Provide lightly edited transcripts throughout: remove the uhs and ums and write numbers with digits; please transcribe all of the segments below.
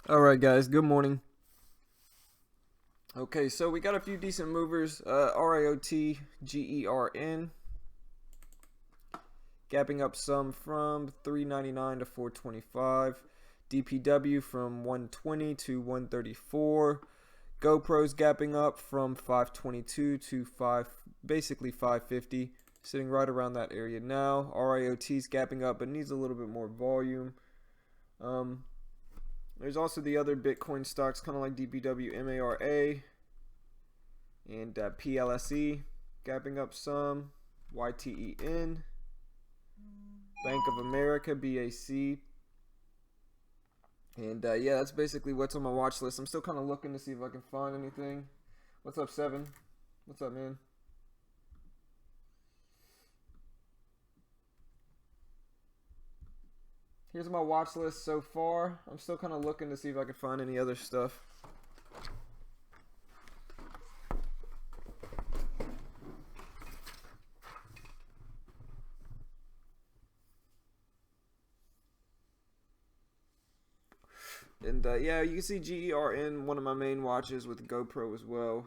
All right, guys. Good morning. Okay, so we got a few decent movers. RIOT, GERN, gapping up some from 399 to 425. DPW from 120 to 134. GoPro's gapping up from 522 to basically 550, sitting right around that area now. RIOT's gapping up, but needs a little bit more volume. Um, there's also the other Bitcoin stocks, kind of like DPW, MARA, and PLSE, gapping up some. YTEN, Bank of America, BAC. And yeah, that's basically what's on my watch list. I'm still kind of looking to see if I can find anything. What's up, Seven? What's up, man? Here's my watch list so far. I'm still kind of looking to see if I can find any other stuff. And yeah, you can see GERN, one of my main watches with GoPro as well.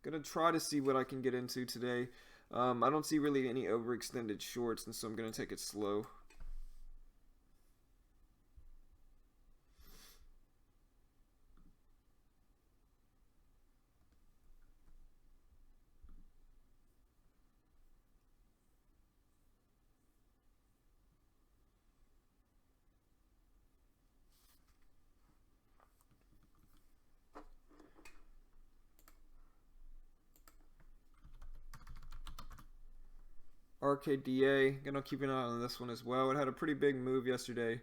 Gonna try to see what I can get into today. I don't see really any overextended shorts, and so I'm gonna take it slow. RKDA, gonna keep an eye on this one as well. It had a pretty big move yesterday.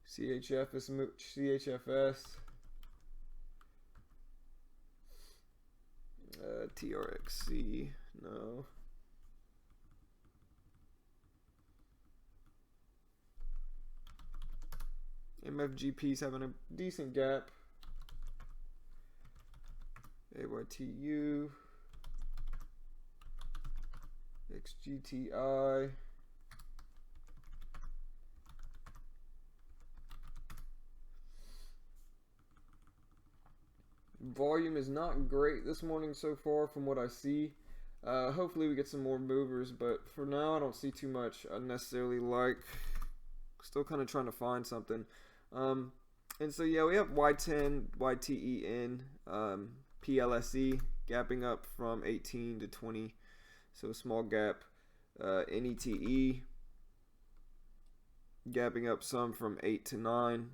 CHFS, TRXC, no. MFGP's having a decent gap. AYTU, XGTI. Volume is not great this morning so far from what I see. Hopefully we get some more movers, but for now I don't see too much I necessarily like. Still kind of trying to find something. And so yeah, we have Y10, YTEN, PLSE gapping up from 18 to 20, so a small gap. NETE gapping up some from 8 to 9.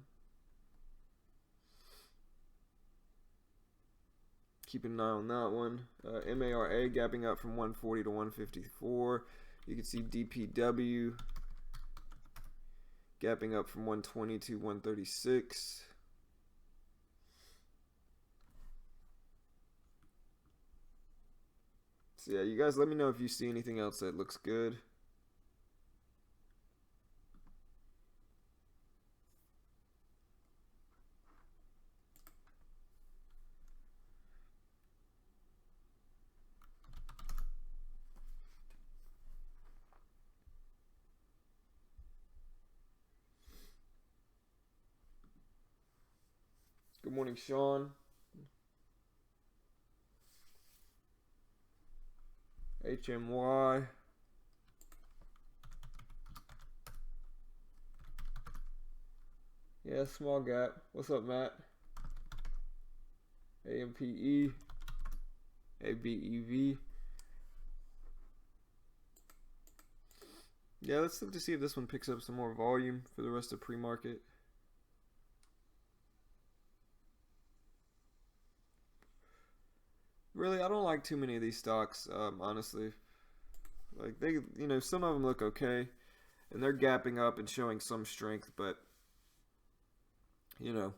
Keep an eye on that one. MARA gapping up from 140 to 154. You can see DPW gapping up from 120 to 136. So yeah, you guys let me know if you see anything else that looks good. Good morning, Sean. HMY. Yeah, small gap. What's up, Matt? AMPE. ABEV. Yeah, let's look to see if this one picks up some more volume for the rest of pre-market. Really, I don't like too many of these stocks, honestly. Like some of them look okay, and they're gapping up and showing some strength, but you know,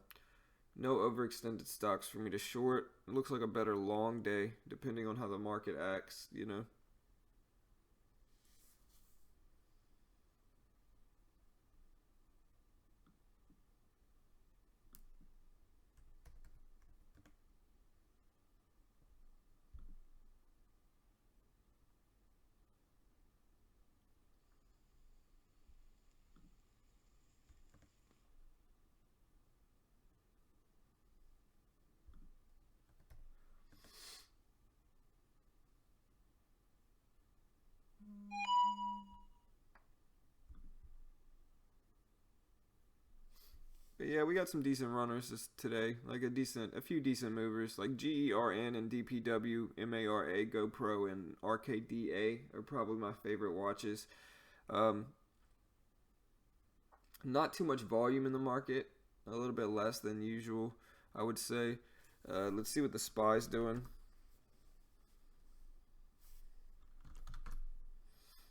no overextended stocks for me to short. It looks like a better long day, depending on how the market acts. yeah, we got some decent runners today. Like a few decent movers. Like GERN and DPW, MARA, GoPro, and RKDA are probably my favorite watches. Not too much volume in the market. A little bit less than usual, I would say. Let's see what the SPY's doing.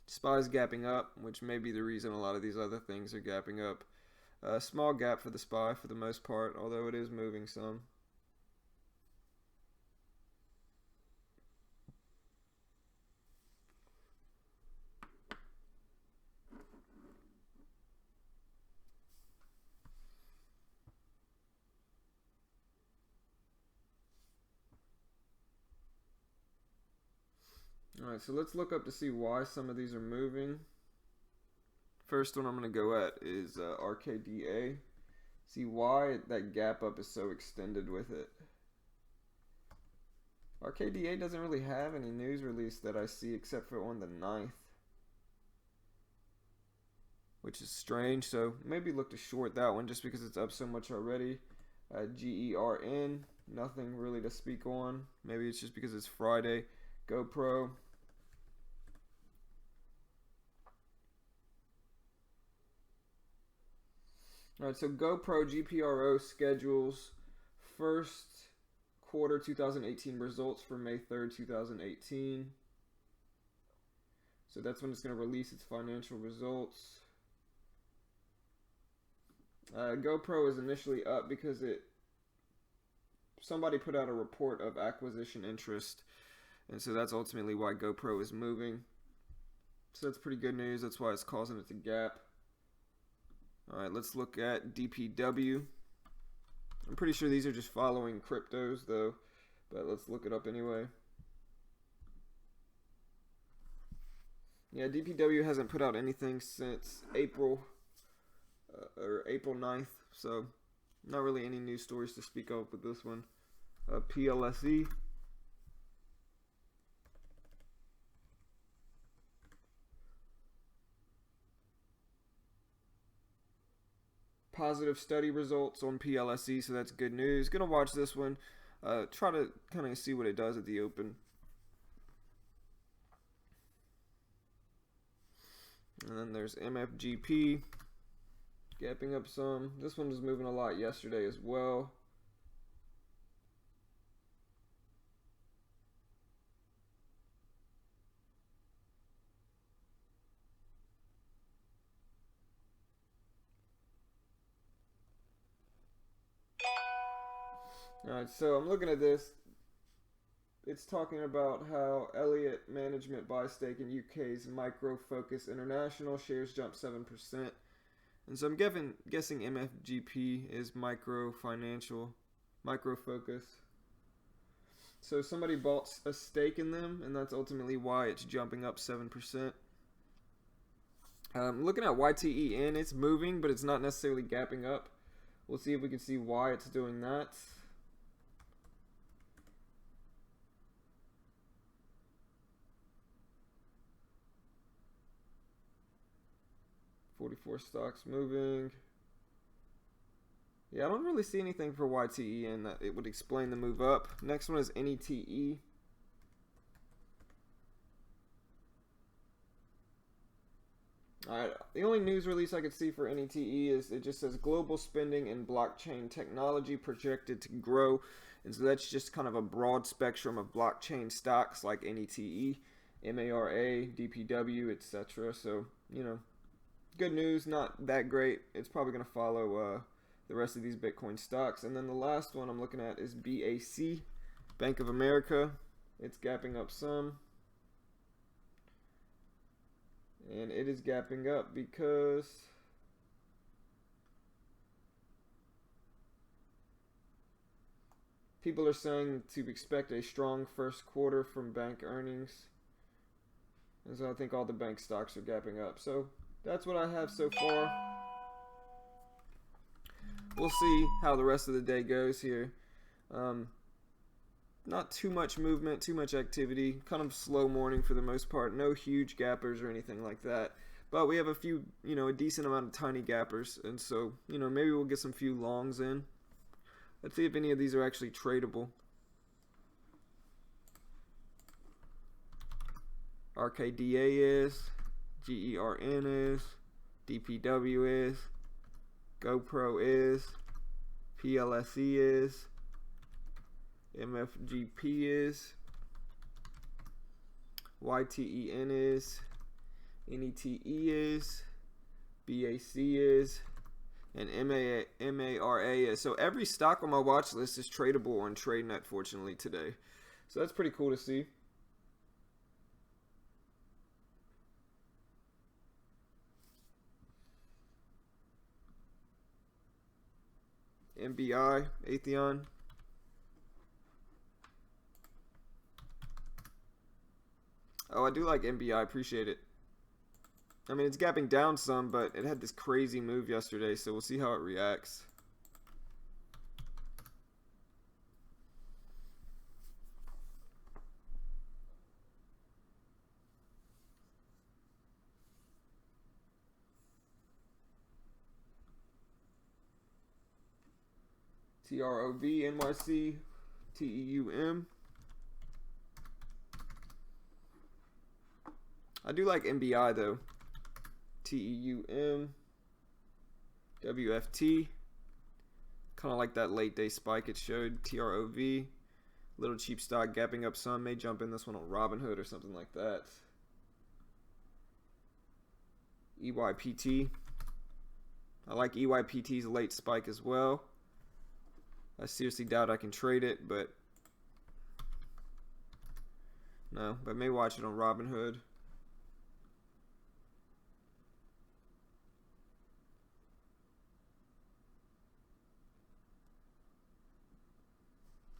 SPY's gapping up, which may be the reason a lot of these other things are gapping up. Small gap for the SPY for the most part, although it is moving some. Alright, so let's look up to see why some of these are moving. First one I'm going to go at is RKDA. See why that gap up is so extended with it. RKDA doesn't really have any news release that I see except for on the 9th. Which is strange, so maybe look to short that one just because it's up so much already. GERN, nothing really to speak on. Maybe it's just because it's Friday. GoPro. Alright, so GoPro GPRO schedules first quarter 2018 results for May 3rd, 2018. So that's when it's going to release its financial results. GoPro is initially up because somebody put out a report of acquisition interest, and so that's ultimately why GoPro is moving. So that's pretty good news. That's why it's causing it to gap. Alright, let's look at DPW. I'm pretty sure these are just following cryptos though, but let's look it up anyway. Yeah, DPW hasn't put out anything since April 9th, so not really any news stories to speak of with this one. PLSE. Positive study results on PLSE, so that's good news. Gonna watch this one. Try to kind of see what it does at the open. And then there's MFGP gapping up some. This one was moving a lot yesterday as well. Alright, so I'm looking at this. It's talking about how Elliott Management buys stake in UK's Micro Focus International. Shares jump 7%. And so I'm guessing MFGP is Micro Focus. So somebody bought a stake in them, and that's ultimately why it's jumping up 7%. Looking at YTEN, it's moving, but it's not necessarily gapping up. We'll see if we can see why it's doing that. .44 stocks moving. Yeah, I don't really see anything for YTEN that it would explain the move up. Next one is NETE. Alright, the only news release I could see for NETE is it just says global spending in blockchain technology projected to grow. And so that's just kind of a broad spectrum of blockchain stocks like NETE, MARA, DPW, etc. So, you know, good news, not that great. It's probably going to follow the rest of these Bitcoin stocks. And then the last one I'm looking at is BAC, Bank of America. It's gapping up some. And it is gapping up because people are saying to expect a strong first quarter from bank earnings. And so I think all the bank stocks are gapping up. So that's what I have so far. We'll see how the rest of the day goes here. Not too much movement, too much activity. Kind of slow morning for the most part. No huge gappers or anything like that. But we have a few, a decent amount of tiny gappers. And so, maybe we'll get some few longs in. Let's see if any of these are actually tradable. RKDA is. GERN is. DPW is. GoPro is. PLSE is. MFGP is. YTEN is. NETE is. BAC is. And MARA is. So every stock on my watch list is tradable on TradeNet, fortunately, today. So that's pretty cool to see. MBI, Atheon. Oh, I do like MBI. Appreciate it. I mean, it's gapping down some, but it had this crazy move yesterday, so we'll see how it reacts. TROV, NYC, TEUM. I do like MBI though. TEUM, WFT. Kind of like that late day spike it showed. TROV. Little cheap stock gapping up some. May jump in this one on Robinhood or something like that. EYPT. I like EYPT's late spike as well. I seriously doubt I can trade it, but no, but may watch it on Robinhood.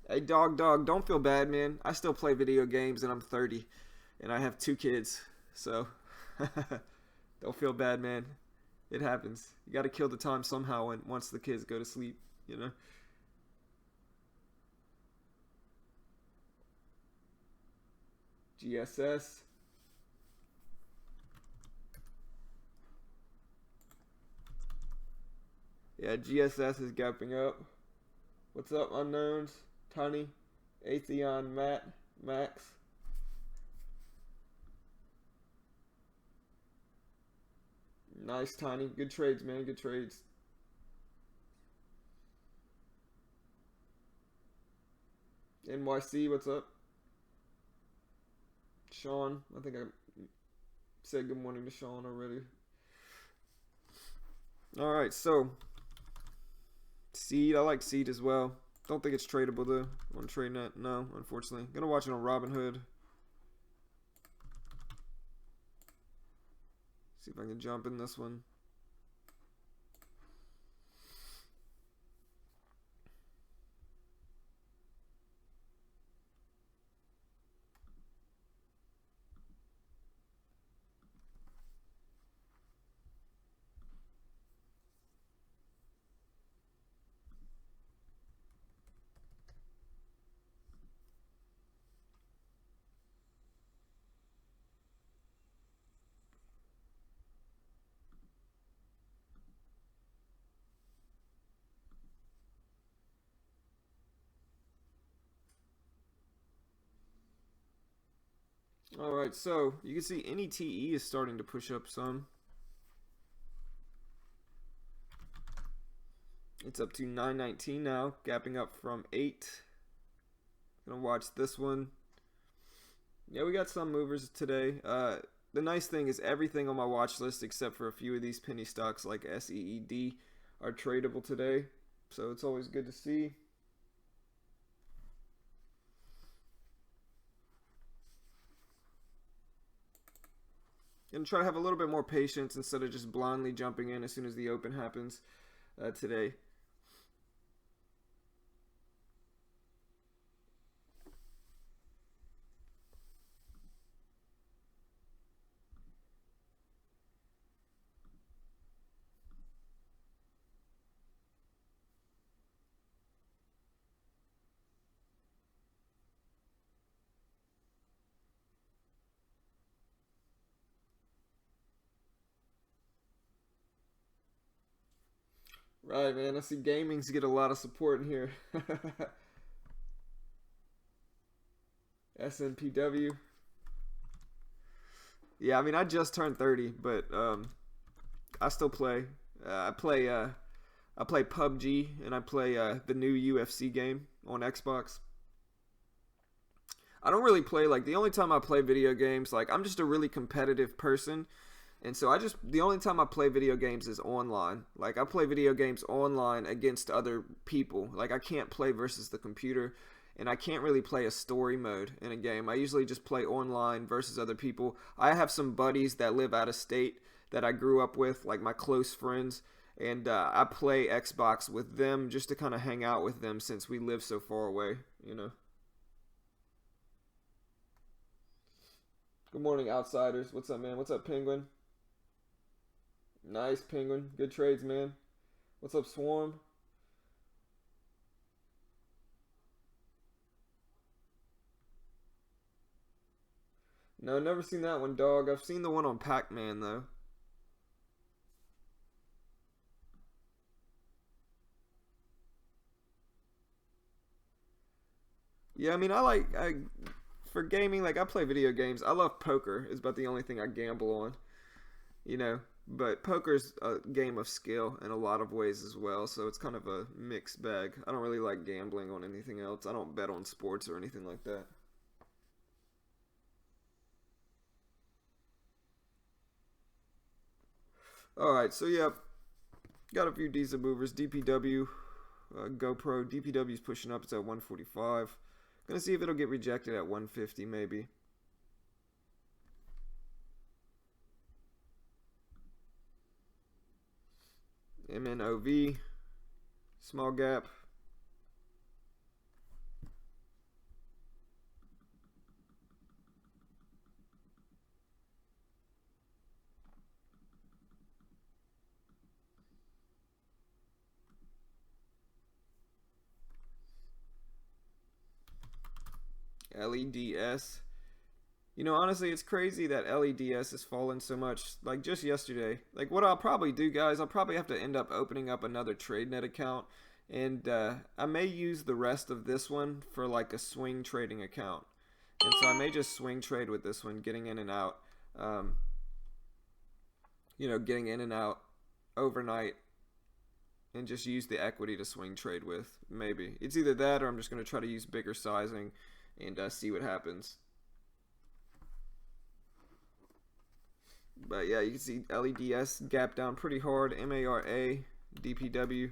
Hey, dog, don't feel bad, man. I still play video games and I'm 30 and I have 2 kids, so don't feel bad, man. It happens. You got to kill the time somehow once the kids go to sleep, you know? GSS. Yeah, GSS is gapping up. What's up, unknowns? Tiny, Atheon, Max. Nice, Tiny. Good trades, man. Good trades. NYC, what's up? Sean, I think I said good morning to Sean already. Alright, so Seed, I like Seed as well. Don't think it's tradable though on TradeNet. No, unfortunately. Gonna watch it on Robinhood. See if I can jump in this one. Alright, so you can see NETE is starting to push up some. It's up to 919 now, gapping up from 8. Gonna watch this one. Yeah, we got some movers today. The nice thing is everything on my watch list except for a few of these penny stocks like SEED are tradable today. So it's always good to see. And try to have a little bit more patience instead of just blindly jumping in as soon as the open happens today. Right, man. I see gamings get a lot of support in here. SNPW. Yeah, I mean, I just turned 30, but I still play. I play PUBG, and I play the new UFC game on Xbox. I don't really play, like, the only time I play video games, like, I'm just a really competitive person. And so the only time I play video games is online. Like, I play video games online against other people. Like, I can't play versus the computer, and I can't really play a story mode in a game. I usually just play online versus other people. I have some buddies that live out of state that I grew up with, like my close friends, and I play Xbox with them just to kind of hang out with them since we live so far away, you know. Good morning, outsiders. What's up, man? What's up, Penguin? Nice, Penguin. Good trades, man. What's up, Swarm? No, never seen that one, dog. I've seen the one on Pac-Man, though. Yeah, I mean, for gaming, like, I play video games. I love poker. It's about the only thing I gamble on, you know. But poker's a game of skill in a lot of ways as well, so it's kind of a mixed bag. I don't really like gambling on anything else. I don't bet on sports or anything like that. All right, so yeah, got a few decent movers. DPW, GoPro. DPW's pushing up. It's at 145. Gonna see if it'll get rejected at 150 maybe. MNOV, small gap. LEDS. You know, honestly, it's crazy that LEDS has fallen so much. Like, just yesterday. Like, what I'll probably do, guys, I'll probably have to end up opening up another TradeNet account. And I may use the rest of this one for, like, a swing trading account. And so I may just swing trade with this one, getting in and out. Um, getting in and out overnight. And just use the equity to swing trade with. Maybe. It's either that or I'm just going to try to use bigger sizing and see what happens. But yeah, you can see LEDS gap down pretty hard. MARA, DPW.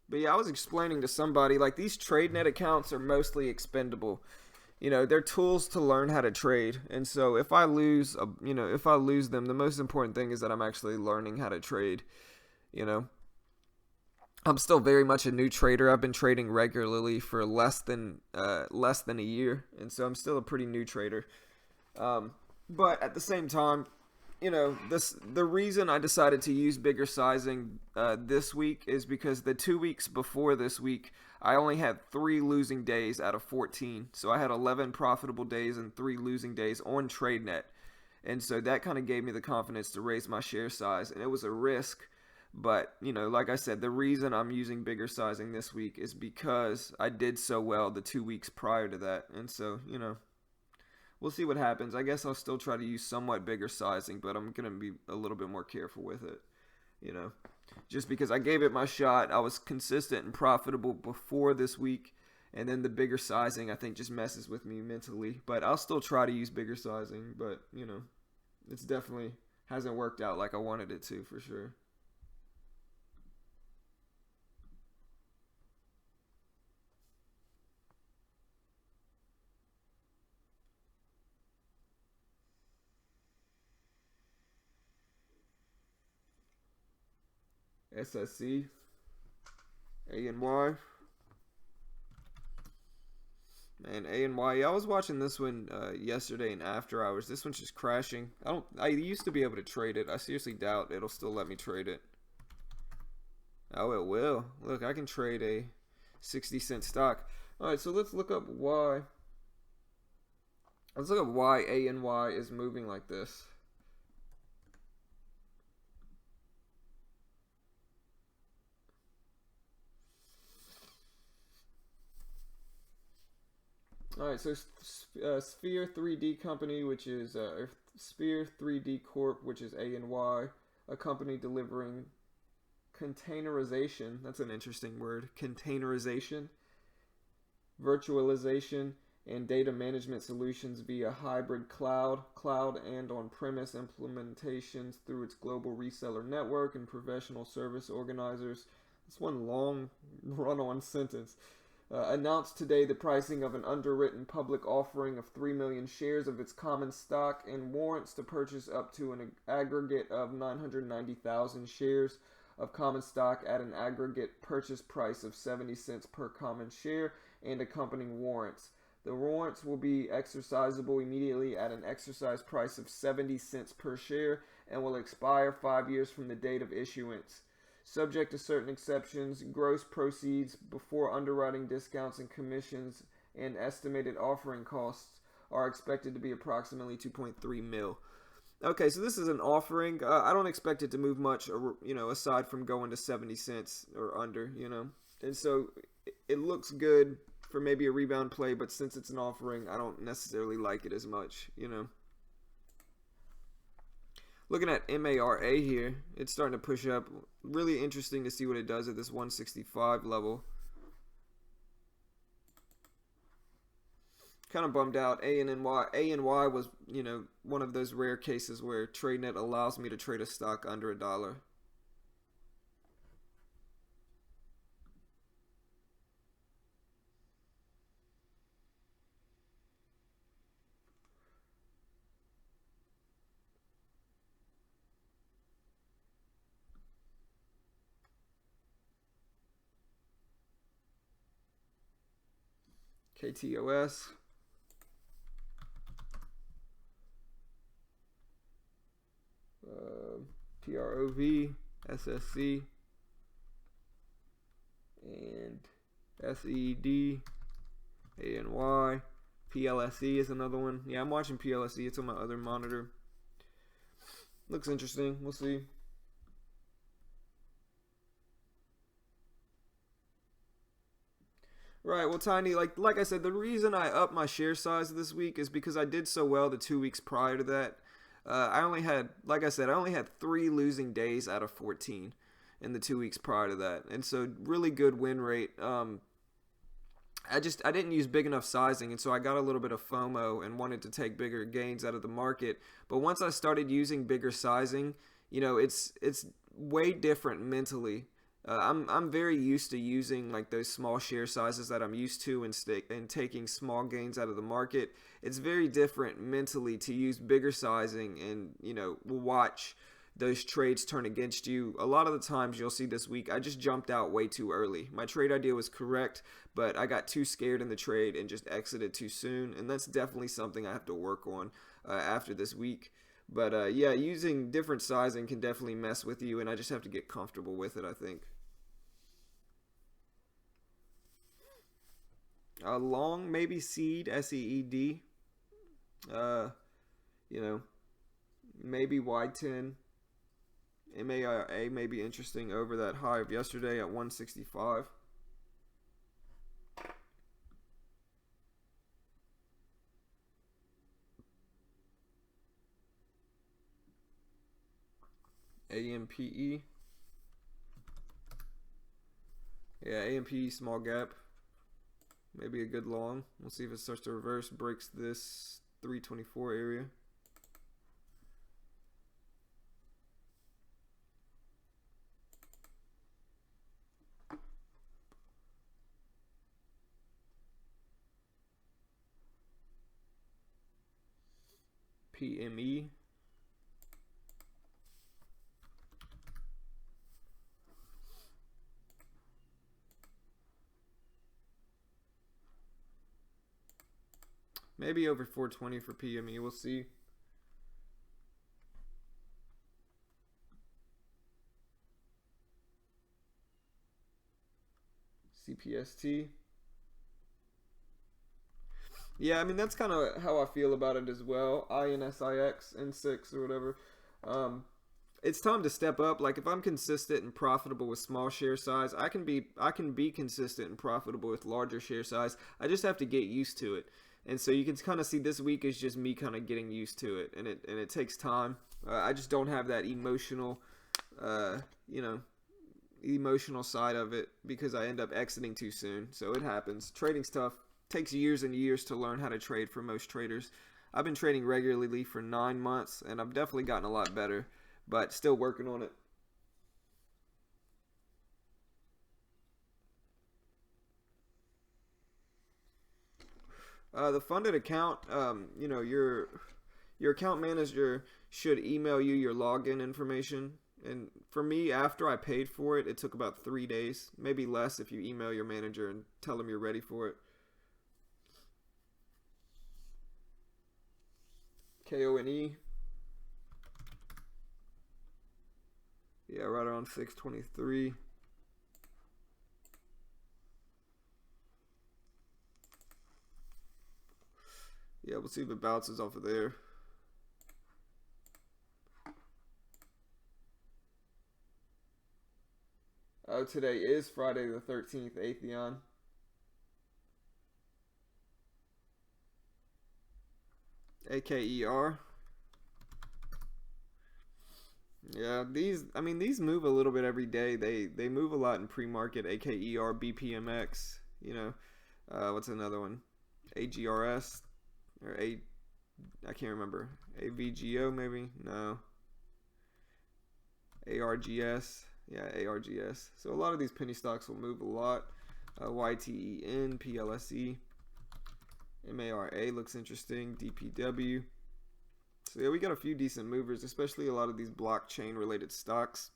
But yeah, I was explaining to somebody, like, these TradeNet accounts are mostly expendable. You know, they're tools to learn how to trade. And so if I lose, if I lose them, the most important thing is that I'm actually learning how to trade. You know, I'm still very much a new trader. I've been trading regularly for less than a year, and so I'm still a pretty new trader. But at the same time, the reason I decided to use bigger sizing this week is because the 2 weeks before this week, I only had 3 losing days out of 14. So I had 11 profitable days and 3 losing days on TradeNet, and so that kind of gave me the confidence to raise my share size, and it was a risk. But, like I said, the reason I'm using bigger sizing this week is because I did so well the 2 weeks prior to that. And so, we'll see what happens. I guess I'll still try to use somewhat bigger sizing, but I'm going to be a little bit more careful with it, Just because I gave it my shot, I was consistent and profitable before this week, and then the bigger sizing, I think, just messes with me mentally. But I'll still try to use bigger sizing, but, it's definitely hasn't worked out like I wanted it to, for sure. SSC, ANY. Man, ANY. Yeah, I was watching this one yesterday and after hours. This one's just crashing. I used to be able to trade it. I seriously doubt it'll still let me trade it. Oh, it will. Look, I can trade a 60-cent stock. All right, so let's look up why Let's look at why ANY is moving like this. All right, so Sphere 3D Company, which is Sphere 3D Corp, which is ANY, a company delivering containerization. That's an interesting word. Containerization, virtualization, and data management solutions via hybrid cloud and on-premise implementations through its global reseller network and professional service organizers. That's one long run-on sentence. Announced today the pricing of an underwritten public offering of 3 million shares of its common stock and warrants to purchase up to an aggregate of 990,000 shares of common stock at an aggregate purchase price of 70 cents per common share and accompanying warrants. The warrants will be exercisable immediately at an exercise price of 70 cents per share and will expire 5 years from the date of issuance. Subject to certain exceptions, gross proceeds before underwriting discounts and commissions and estimated offering costs are expected to be approximately 2.3 mil. Okay, so this is an offering. I don't expect it to move much, aside from going to 70 cents or under, And so it looks good for maybe a rebound play, but since it's an offering, I don't necessarily like it as much, Looking at MARA here, it's starting to push up. Really interesting to see what it does at this 165 level. Kind of bummed out. ANY was, one of those rare cases where TradeNet allows me to trade a stock under $1. KTOS. PROV, SSC, and SED, ANY, PLSE is another one. Yeah, I'm watching PLSE. It's on my other monitor. Looks interesting. We'll see. Right, well, Tiny, like I said, the reason I upped my share size this week is because I did so well the 2 weeks prior to that. I only had 3 losing days out of 14 in the 2 weeks prior to that, and so really good win rate. I didn't use big enough sizing, and so I got a little bit of FOMO and wanted to take bigger gains out of the market. But once I started using bigger sizing, it's way different mentally. I'm very used to using like those small share sizes that I'm used to and taking small gains out of the market. It's very different mentally to use bigger sizing and watch those trades turn against you. A lot of the times you'll see this week I just jumped out way too early. My trade idea was correct, but I got too scared in the trade and just exited too soon, and that's definitely something I have to work on after this week. But yeah, using different sizing can definitely mess with you, and I just have to get comfortable with it, I think. Long, maybe seed, SEED. Uh, maybe Y10. MAIA may be interesting over that high of yesterday at 165. AMPE. Yeah, AMPE small gap. Maybe a good long. We'll see if it starts to reverse, breaks this 324 area. PME. Maybe over 420 for PME. We'll see. CPST. Yeah, I mean that's kind of how I feel about it as well. INSIX N6 or whatever. Um, it's time to step up. Like if I'm consistent and profitable with small share size, I can be consistent and profitable with larger share size. I just have to get used to it. And so you can kind of see this week is just me kind of getting used to it, and it takes time. I just don't have that emotional, uh, you know, emotional side of it because I end up exiting too soon. So it happens. Trading stuff takes years and years to learn how to trade for most traders. I've been trading regularly for 9 months, and I've definitely gotten a lot better, but still working on it. The funded account, your account manager should email you your login information. And for me, after I paid for it, it took about 3 days, maybe less if you email your manager and tell them you're ready for it. KONE, yeah, right around 623. Yeah, we'll see if it bounces off of there. Oh, today is Friday the 13th, Atheon. AKER. Yeah, these move a little bit every day. They move a lot in pre-market. AKER, BPMX. What's another one? AGRS or A. I can't remember. AVGO maybe. No. ARGS. Yeah, ARGS. So a lot of these penny stocks will move a lot. YTEN, PLSE, MARA looks interesting. DPW. So yeah, we got a few decent movers, especially a lot of these blockchain related stocks.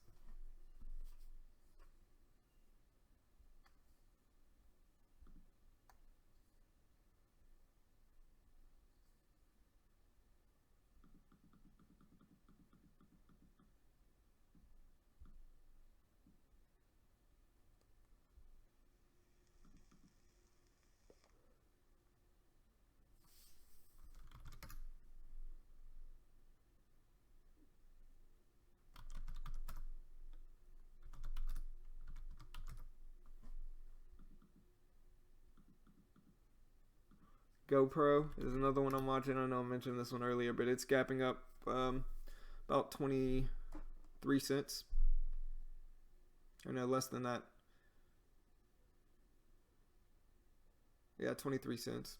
GoPro is another one I'm watching. I know I mentioned this one earlier, but it's gapping up about 23 cents. Or no, less than that. Yeah, 23 cents.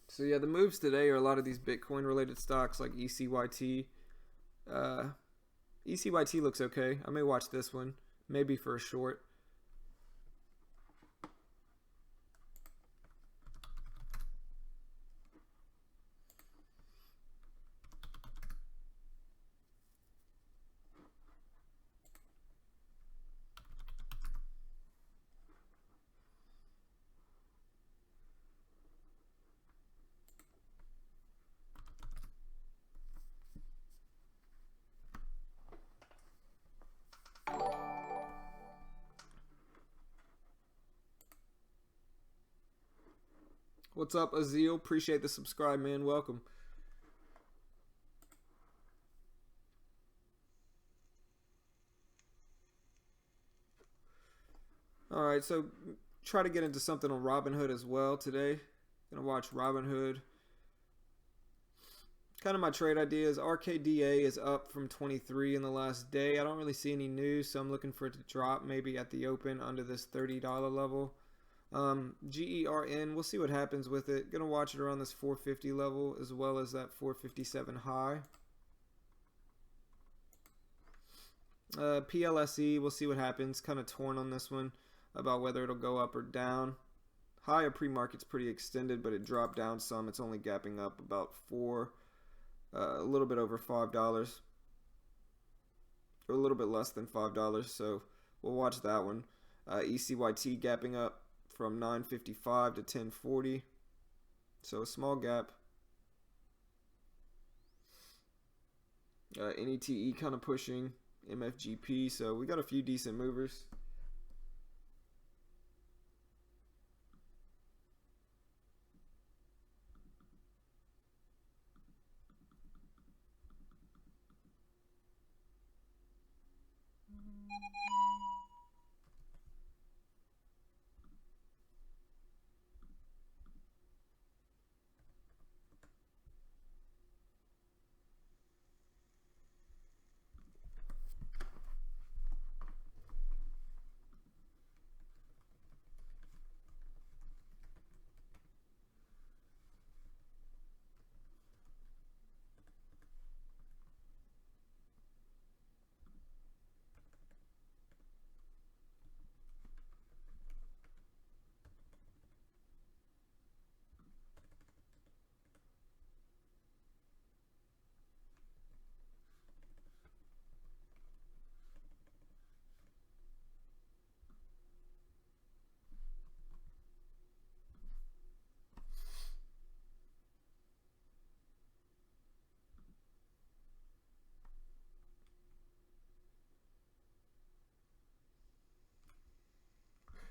So yeah, the moves today are a lot of these Bitcoin related stocks like ECYT. Uh, ECYT looks okay. I may watch this one, maybe for a short. What's up, Azil? Appreciate the subscribe, man. Welcome. All right, so try to get into something on Robinhood as well today. Gonna watch Robinhood. Kind of my trade ideas. RKDA is up from 23 in the last day. I don't really see any news, so I'm looking for it to drop maybe at the open under this $30 level. GERN, we'll see what happens with it. Gonna watch it around this 450 level as well as that 457 high. PLSE, we'll see what happens. Kind of torn on this one about whether it'll go up or down. Higher pre-market's pretty extended, but it dropped down some. It's only gapping up about a little bit over $5, or a little bit less than $5. So we'll watch that one. ECYT gapping up from 955 to 1040. So a small gap. NETE kind of pushing MFGP, so we got a few decent movers.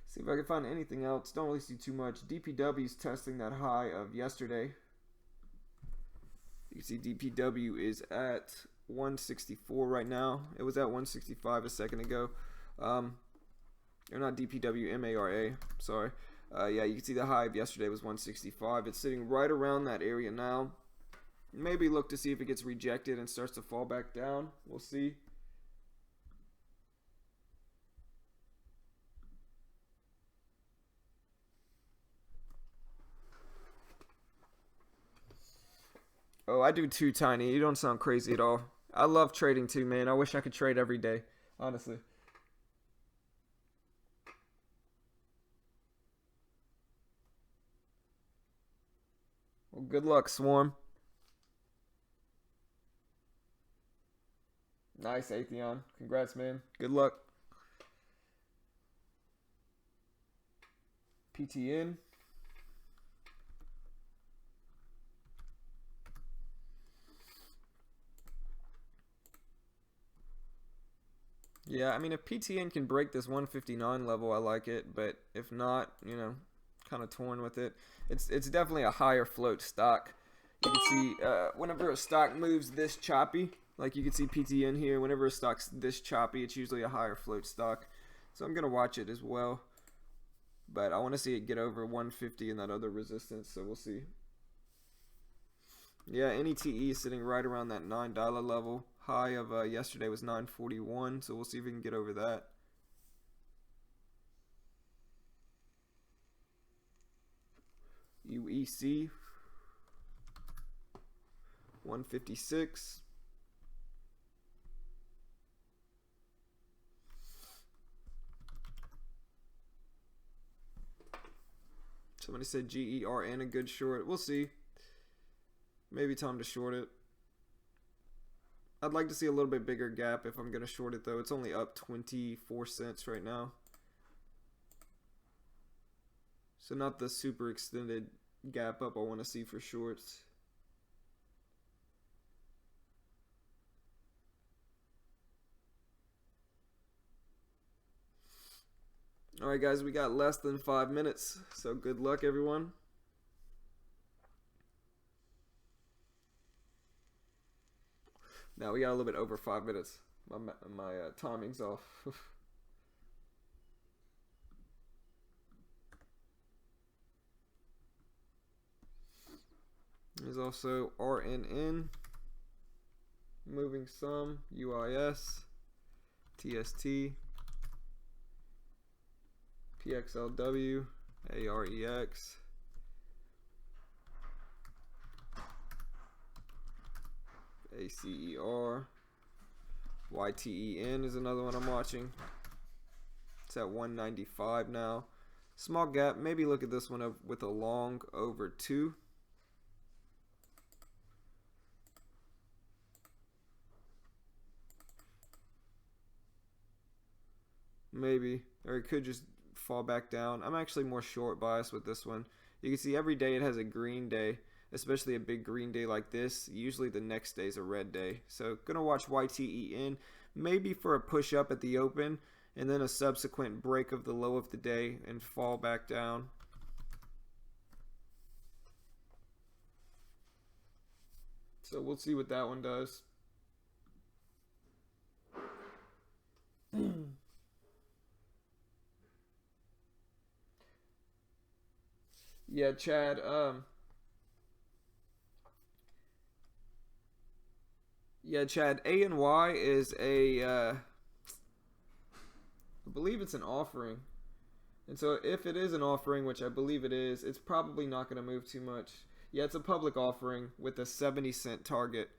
See if I can find anything else. Don't really see too much. DPW's testing that high of yesterday. You can see DPW is at 164 right now. It was at 165 a second ago. Or not DPW, MARA. Sorry. Yeah, you can see the high of yesterday was 165. It's sitting right around that area now. Maybe look to see if it gets rejected and starts to fall back down. We'll see. Oh, I do too, Tiny. You don't sound crazy at all. I love trading too, man. I wish I could trade every day, honestly. Well, good luck, Swarm. Nice, Atheon. Congrats, man. Good luck. PTN. Yeah, I mean, if PTN can break this 159 level, I like it. But if not, you know, kind of torn with it. It's definitely a higher float stock. You can see whenever a stock moves this choppy, like you can see PTN here, whenever a stock's this choppy, it's usually a higher float stock. So I'm going to watch it as well. But I want to see it get over 150 and that other resistance, so we'll see. Yeah, NETE is sitting right around that $9 level. High of yesterday was 941, so we'll see if we can get over that. UEC 156. Somebody said GERN a good short. We'll see. Maybe time to short it. I'd like to see a little bit bigger gap if I'm going to short it, though. It's only up 24 cents right now. So not the super extended gap up I want to see for shorts. Alright guys, we got less than 5 minutes, so good luck everyone. Now we got a little bit over 5 minutes. My timing's off. There's also RNN, moving some, UIS, TST, PXLW, AREX, ACER, YTEN is another one I'm watching. It's at 195 now. Small gap. Maybe look at this one up with a long over 2. Maybe. Or it could just fall back down. I'm actually more short biased with this one. You can see every day it has a green day. especially a big green day like this. Usually the next day is a red day. So gonna watch YTEN, maybe for a push up at the open, and then a subsequent break of the low of the day and fall back down. So we'll see what that one does. Yeah, Chad. Yeah, Chad. ANY is I believe it's an offering, and so if it is an offering, which I believe it is, it's probably not going to move too much. Yeah, it's a public offering with a 70-cent target,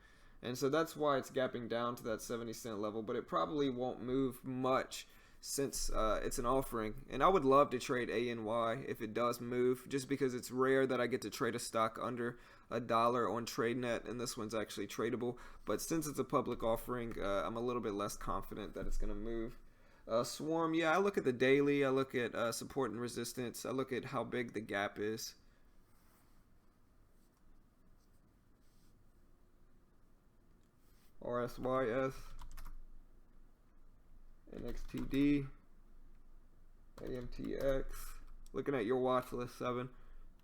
and so that's why it's gapping down to that 70-cent level. But it probably won't move much since it's an offering. And I would love to trade ANY if it does move, just because it's rare that I get to trade a stock under $1 on TradeNet, and this one's actually tradable. But since it's a public offering, I'm a little bit less confident that it's going to move. Swarm, yeah, I look at the daily, I look at support and resistance, I look at how big the gap is. RSYS, NXTD, AMTX, looking at your watch list 7,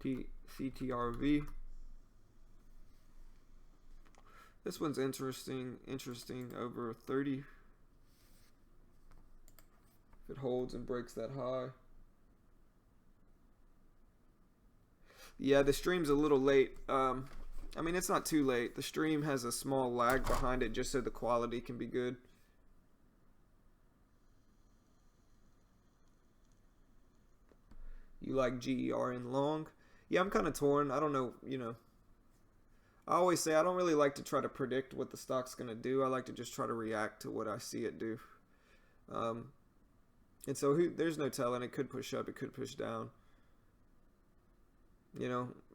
CTRV. This one's interesting over 30. If it holds and breaks that high. Yeah, the stream's a little late. I mean, it's not too late. The stream has a small lag behind it just so the quality can be good. You like GER in long? Yeah, I'm kind of torn. I don't know, I always say I don't really like to try to predict what the stock's going to do. I like to just try to react to what I see it do. And so there's no telling. It could push up. It could push down.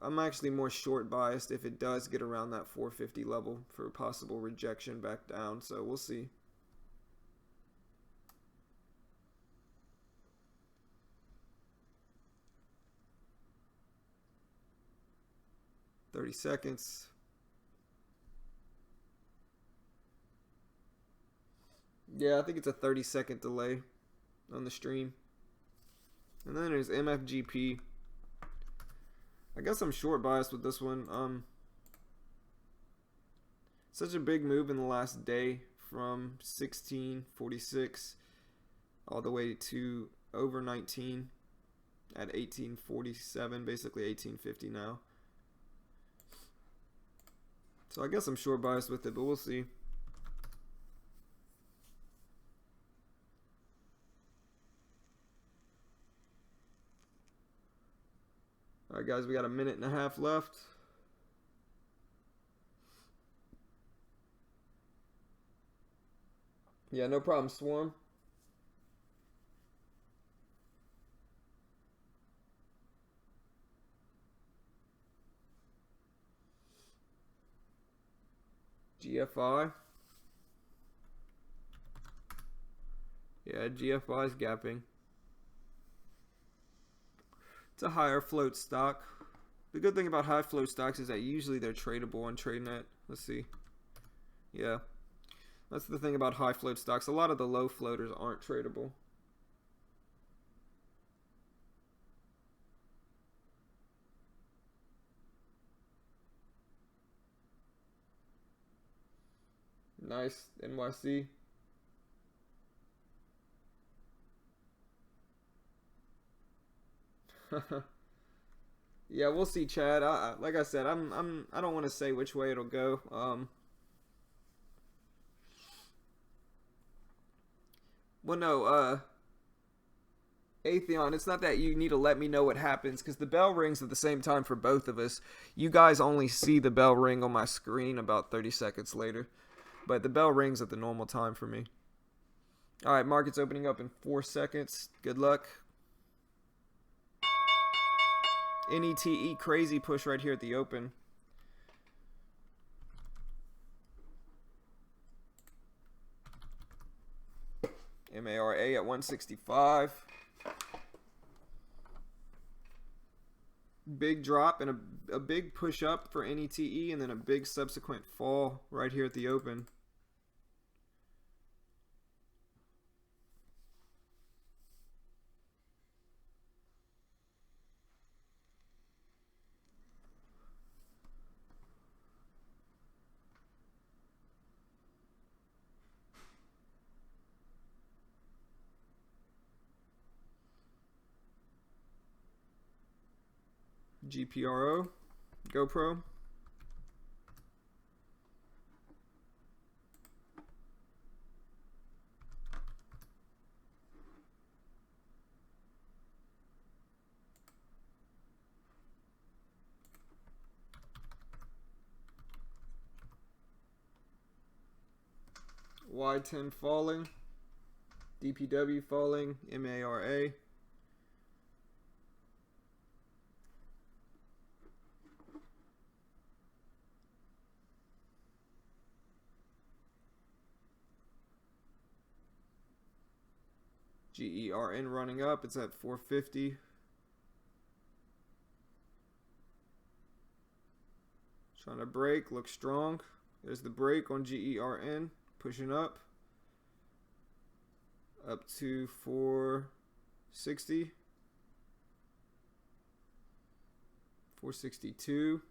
I'm actually more short biased if it does get around that 450 level for possible rejection back down. So we'll see. $30. Yeah, I think it's a 30-second delay on the stream. And then there's MFGP. I guess I'm short biased with this one. Such a big move in the last day from 1646 all the way to over 19 at 1847, basically 1850 now. So I guess I'm short biased with it, but we'll see. All right, guys, we got a minute and a half left. Yeah, no problem, Swarm. GFI. Yeah, GFI is gapping. It's a higher float stock. The good thing about high float stocks is that usually they're tradable on TradeNet. Let's see. Yeah. That's the thing about high float stocks. A lot of the low floaters aren't tradable. Nice. NYC. Yeah, we'll see, Chad. Like I said, I don't want to say which way it'll go. Well, no, Atheon, it's not that you need to let me know what happens, because the bell rings at the same time for both of us. You guys only see the bell ring on my screen about 30 seconds later, but the bell rings at the normal time for me. All right, market's opening up in 4 seconds. Good luck. NETE, crazy push right here at the open. MARA at 165. big drop and a big push up for NETE, and then a big subsequent fall right here at the open. GPRO, GoPro. Y10 falling, DPW falling, MARA. GERN running up, it's at 450. Trying to break, looks strong. There's the break on GERN, pushing up to 460, 462.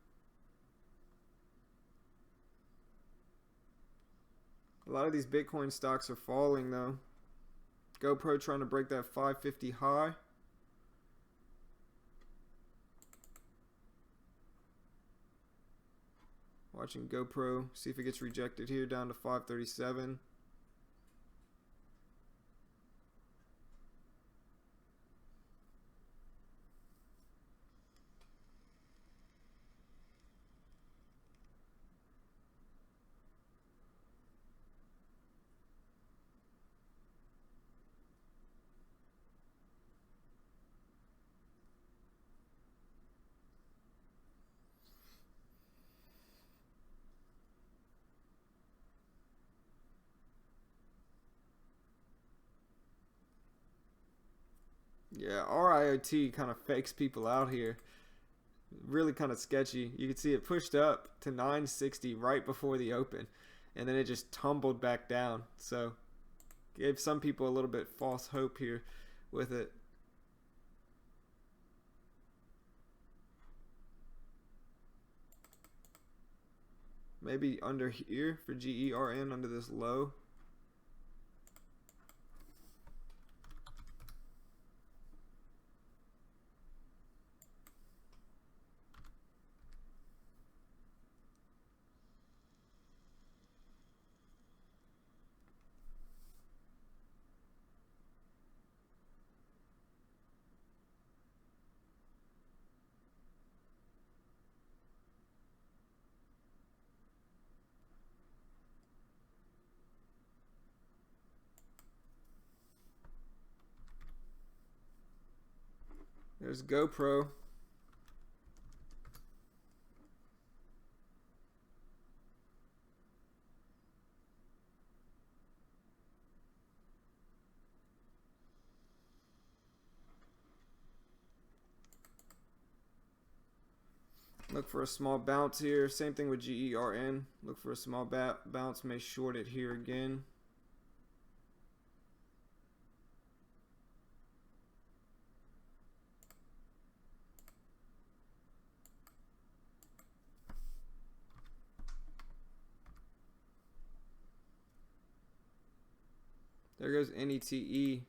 A lot of these Bitcoin stocks are falling though. GoPro trying to break that 550 high. Watching GoPro, see if it gets rejected here down to 537. Yeah, RIOT kind of fakes people out here. Really kind of sketchy. You can see it pushed up to 960 right before the open, and then it just tumbled back down. So gave some people a little bit false hope here with it. Maybe under here for GERN, under this low. There's GoPro. Look for a small bounce here. Same thing with GERN. Look for a small bounce. May short it here again. There goes NETE.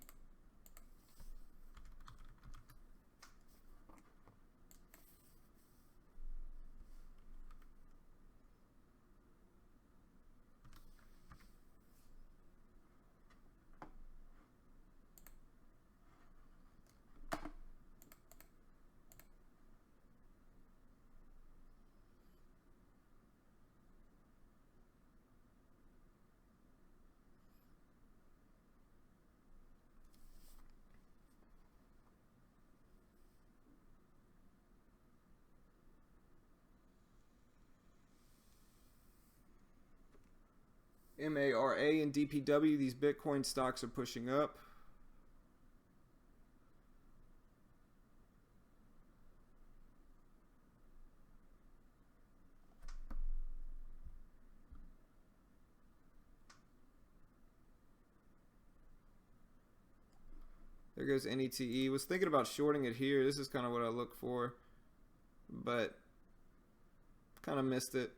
MARA and DPW, these Bitcoin stocks are pushing up. There goes NETE. Was thinking about shorting it here. This is kind of what I look for, but kind of missed it.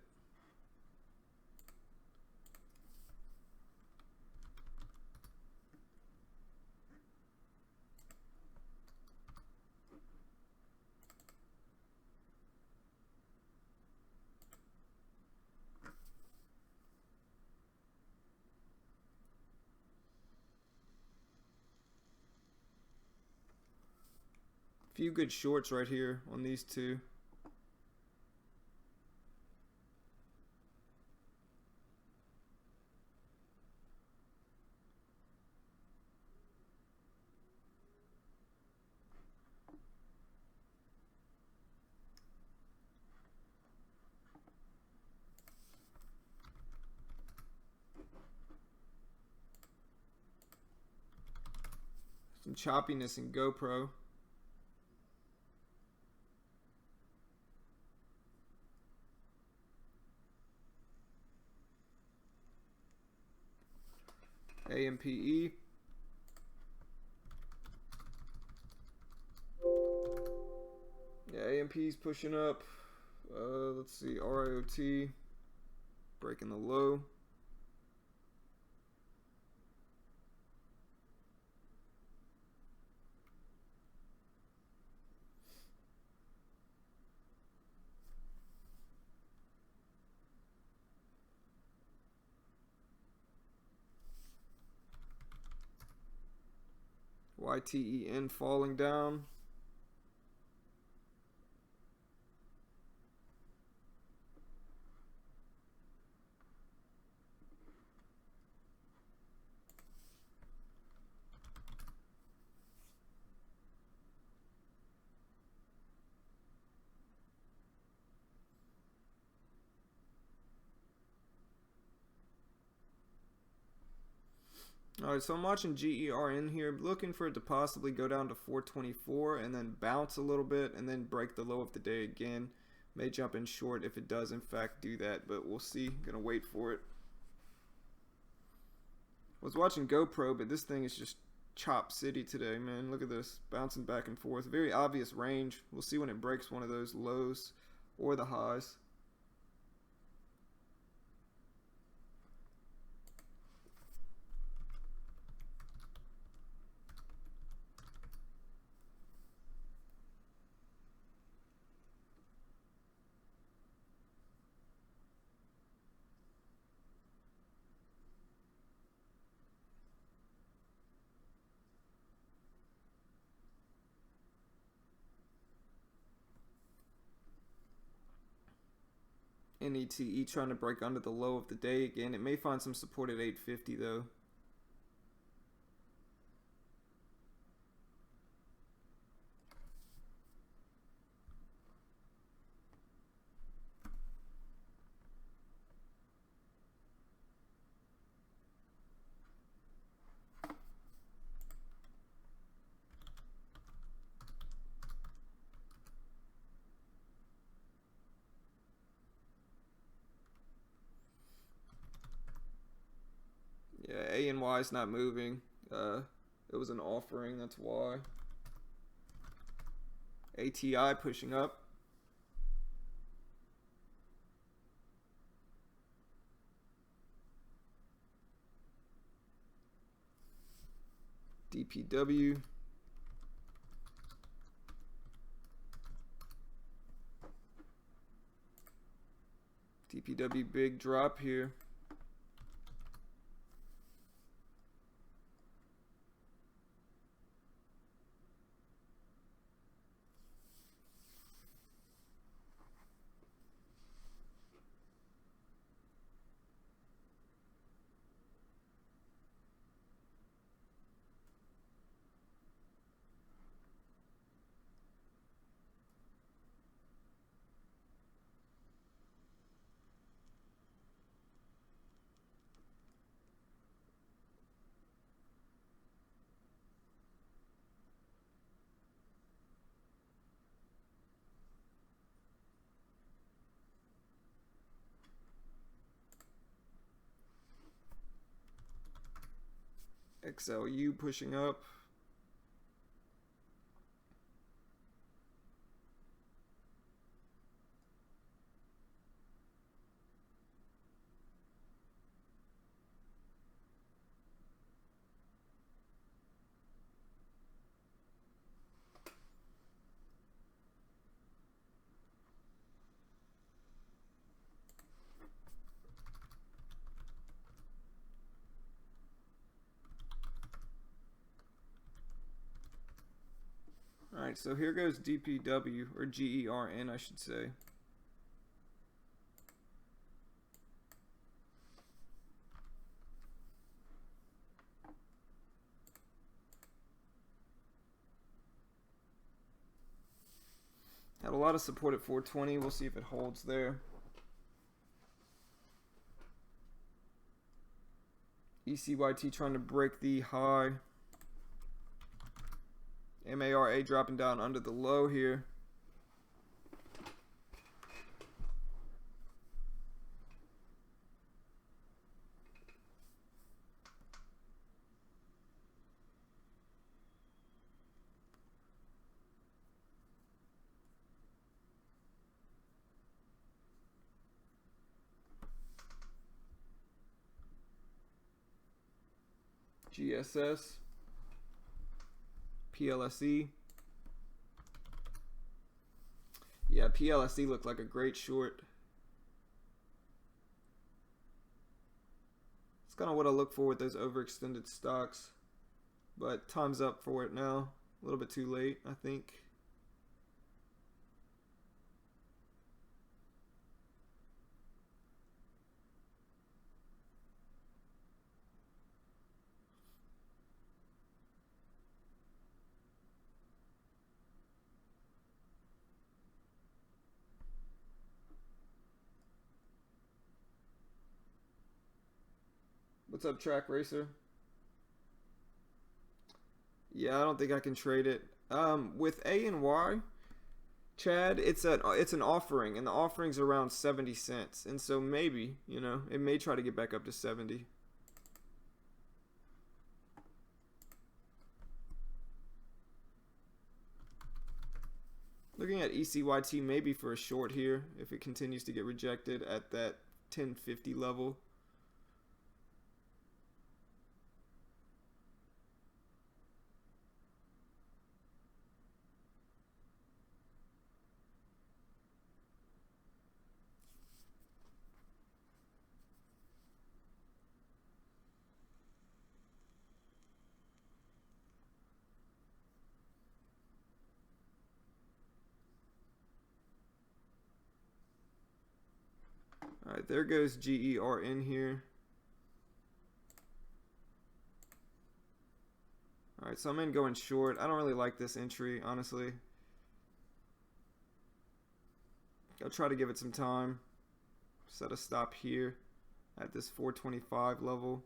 Few good shorts right here on these two. Some choppiness in GoPro. AMPE. Yeah, AMP's pushing up. Let's see, RIOT breaking the low. YTEN falling down. Alright, so I'm watching GERN here, looking for it to possibly go down to 424 and then bounce a little bit and then break the low of the day again. May jump in short if it does in fact do that, but we'll see. Gonna wait for it. Was watching GoPro, but this thing is just chop city today, man. Look at this, bouncing back and forth. Very obvious range. We'll see when it breaks one of those lows or the highs. NETE trying to break under the low of the day again. It may find some support at 850 though. Yeah, A and Y is not moving. It was an offering, that's why. ATI pushing up. DPW. DPW big drop here. XLU pushing up. Alright, so here goes DPW, or GERN, I should say. Had a lot of support at 420. We'll see if it holds there. ECYT trying to break the high. MARA dropping down under the low here. GSS, PLSE. Yeah, PLSE looked like a great short. It's kind of what I look for with those overextended stocks. But time's up for it now. A little bit too late, I think. What's up, Track Racer? Yeah, I don't think I can trade it. With A and Y, Chad, it's an offering, and the offering's around 70 cents, and so maybe, you know, it may try to get back up to 70. Looking at ECYT maybe for a short here if it continues to get rejected at that 1050 level. Alright, there goes GERN here. Alright, so I'm in going short. I don't really like this entry, honestly. I'll try to give it some time. Set a stop here at this 425 level.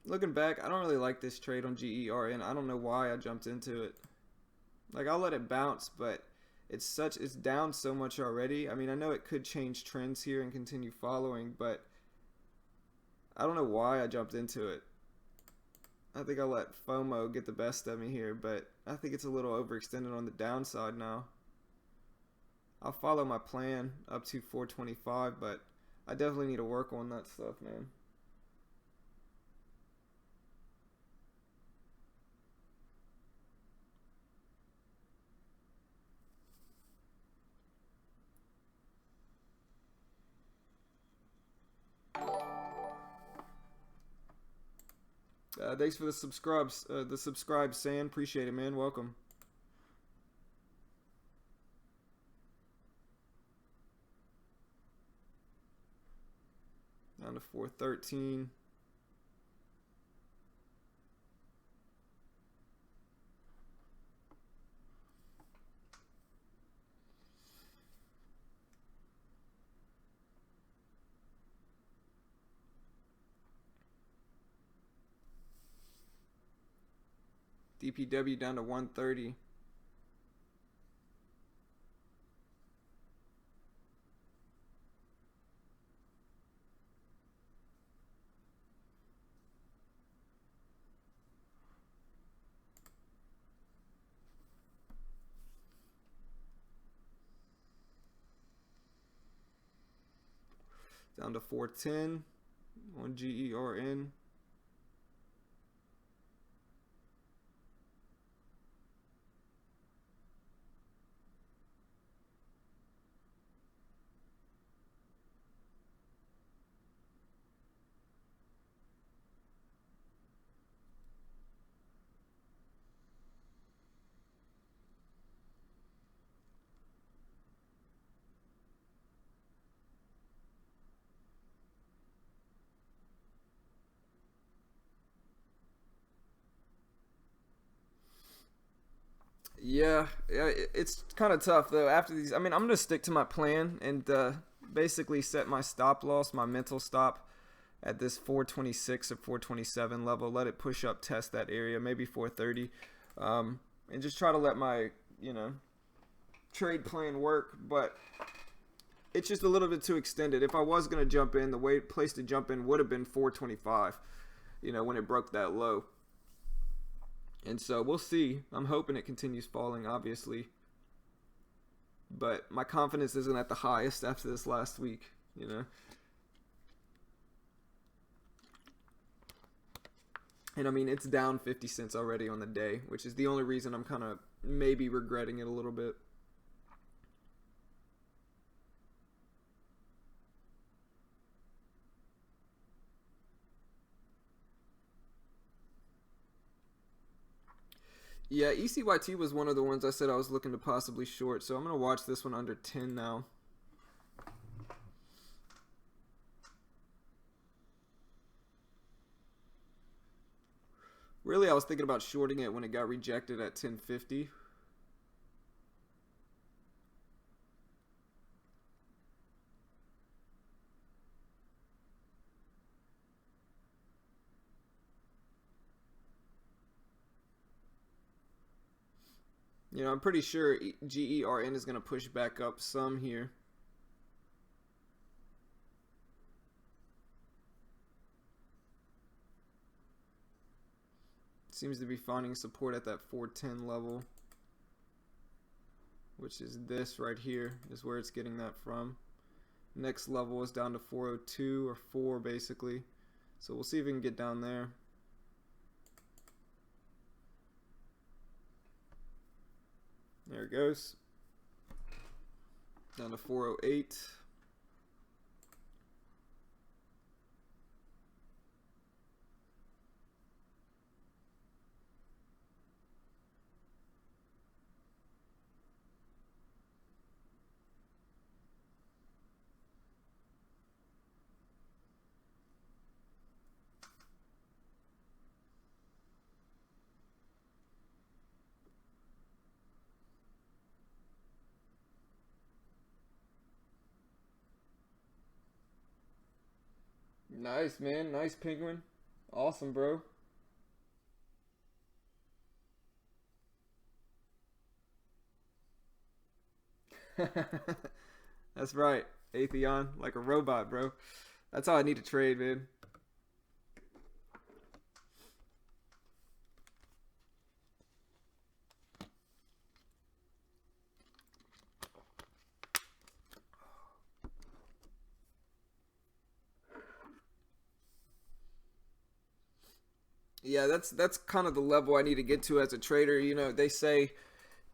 Looking back, I don't really like this trade on GERN. I don't know why I jumped into it. Like, I'll let it bounce, but it's down so much already. I mean, I know it could change trends here and continue following, but I don't know why I jumped into it. I think I'll let FOMO get the best of me here, but I think it's a little overextended on the downside now. I'll follow my plan up to 425, but I definitely need to work on that stuff, man. Thanks for the subscribe, San. Appreciate it, man. Welcome. Down to 413. DPW down to 130. down to 410 on GERN. Yeah, it's kind of tough though. After these, I mean, I'm gonna stick to my plan and basically set my stop loss, my mental stop, at this 426 or 427 level. Let it push up, test that area, maybe 430, and just try to let my trade plan work. But it's just a little bit too extended. If I was gonna jump in, the place to jump in would have been 425. When it broke that low. And so we'll see. I'm hoping it continues falling, obviously. But my confidence isn't at the highest after this last week. And I mean, it's down 50 cents already on the day, which is the only reason I'm kind of maybe regretting it a little bit. Yeah, ECYT was one of the ones I said I was looking to possibly short, so I'm going to watch this one under 10 now. Really, I was thinking about shorting it when it got rejected at 1050. I'm pretty sure GERN is going to push back up some here. Seems to be finding support at that 410 level, which is this right here, is where it's getting that from. Next level is down to 402 or 4 basically. So we'll see if we can get down there. There it goes. Down to 408. Nice, man. Nice, Penguin. Awesome, bro. That's right. Atheon, like a robot, bro. That's how I need to trade, man. Yeah, that's kind of the level I need to get to as a trader. They say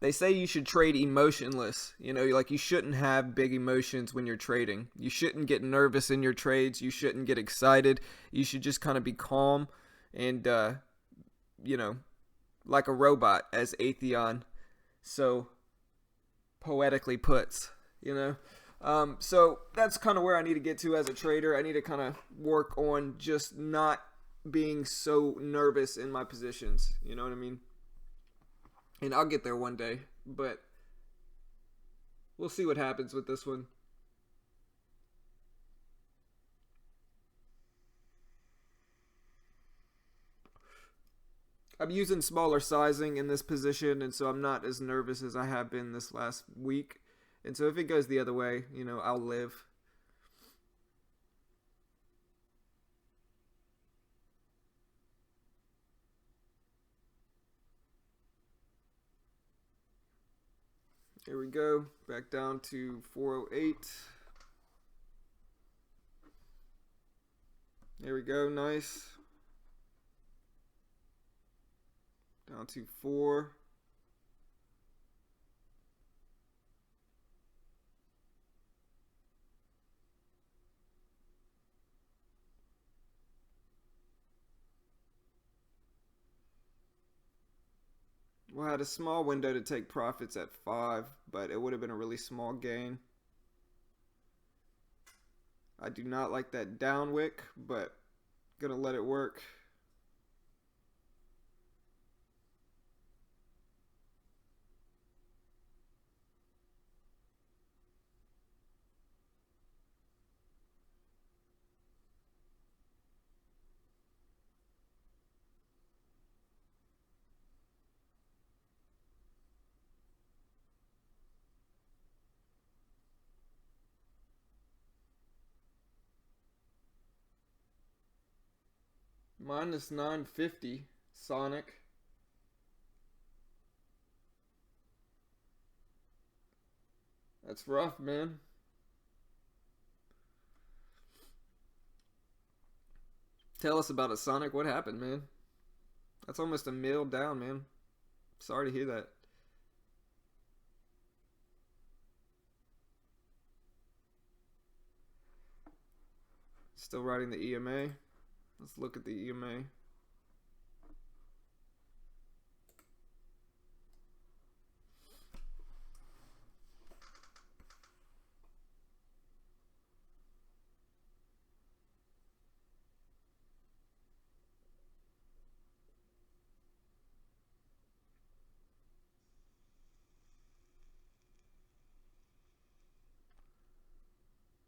you should trade emotionless. Like you shouldn't have big emotions when you're trading. You shouldn't get nervous in your trades. You shouldn't get excited. You should just kind of be calm and you know, like a robot, as Atheon so poetically puts. So that's kind of where I need to get to as a trader. I need to kind of work on just not being so nervous in my positions. You know what I mean? And I'll get there one day, but we'll see what happens with this one. I'm using smaller sizing in this position, and so I'm not as nervous as I have been this last week. And so if it goes the other way, I'll live. Here we go. Back down to 408. Here we go. Nice. Down to 4. We had a small window to take profits at 5, but it would have been a really small gain. I do not like that down wick, but gonna let it work. Minus 950, Sonic. That's rough, man. Tell us about it, Sonic. What happened, man? That's almost a mil down, man. Sorry to hear that. Still writing the EMA. Let's look at the EMA.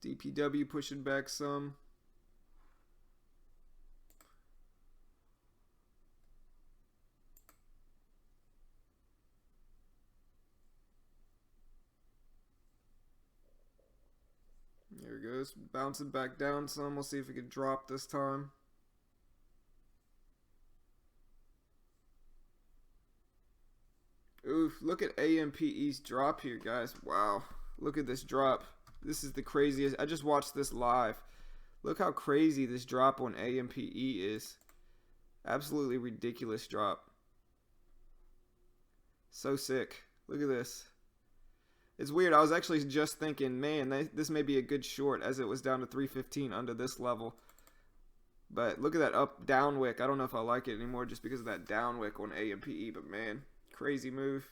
DPW pushing back some. There it goes. Bouncing back down some. We'll see if it can drop this time. Oof, look at AMPE's drop here, guys. Wow. Look at this drop. This is the craziest. I just watched this live. Look how crazy this drop on AMPE is. Absolutely ridiculous drop. So sick. Look at this. It's weird. I was actually just thinking, man, this may be a good short as it was down to 315 under this level. But look at that up down wick. I don't know if I like it anymore just because of that down wick on AMPE. But man, crazy move.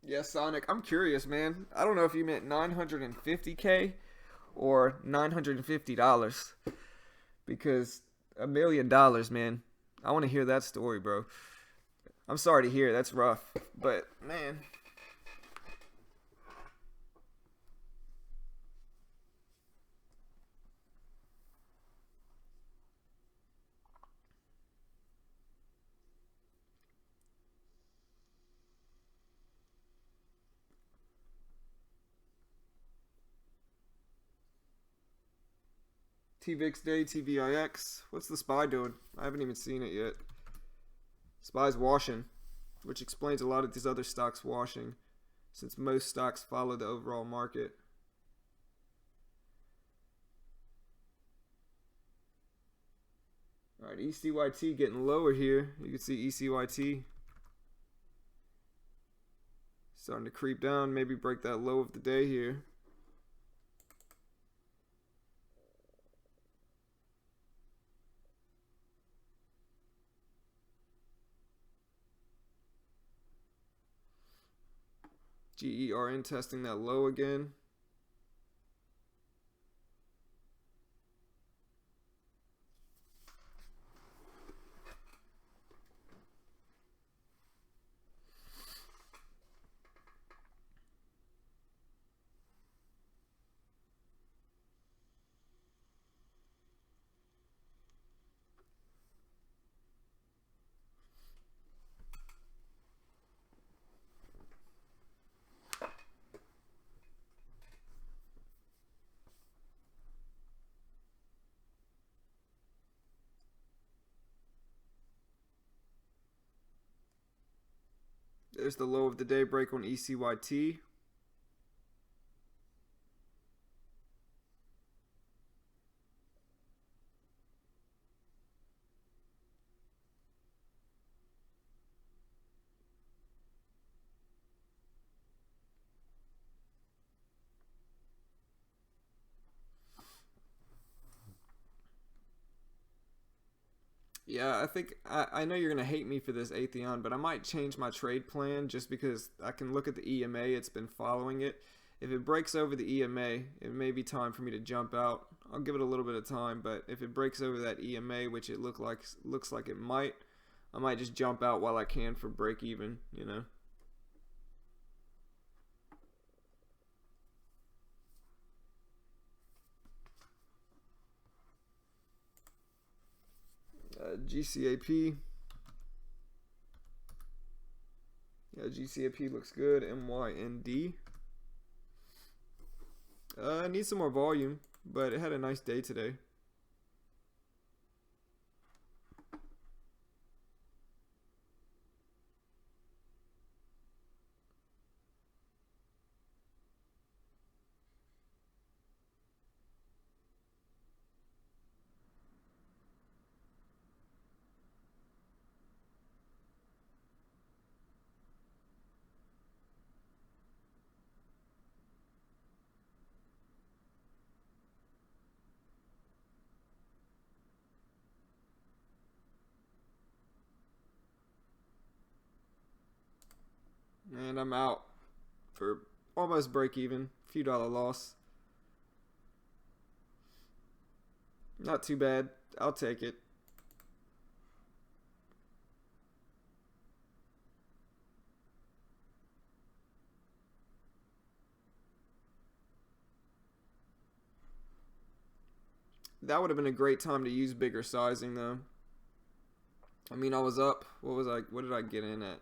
Yeah, Sonic, I'm curious, man. I don't know if you meant 950K or $950 because $1 million, man. I want to hear that story, bro. I'm sorry to hear. That's rough, but man. TVX Day, TVIX. What's the SPY doing? I haven't even seen it yet. SPY's washing, which explains a lot of these other stocks washing, since most stocks follow the overall market. Alright, ECYT getting lower here. You can see ECYT starting to creep down, maybe break that low of the day here. GERN testing that low again. There's the low of the day break on ECYT. Yeah, I think I know you're gonna hate me for this, Atheon, but I might change my trade plan just because I can look at the EMA. It's been following it. If it breaks over the EMA, it may be time for me to jump out. I'll give it a little bit of time, but if it breaks over that EMA, which it looks like it might, I might just jump out while I can for break even. You know. GCAP. Yeah, GCAP looks good. MYND. I need some more volume, but it had a nice day today. And I'm out for almost break even. Few dollar loss. Not too bad. I'll take it. That would have been a great time to use bigger sizing though. I mean, I was up. What did I get in at?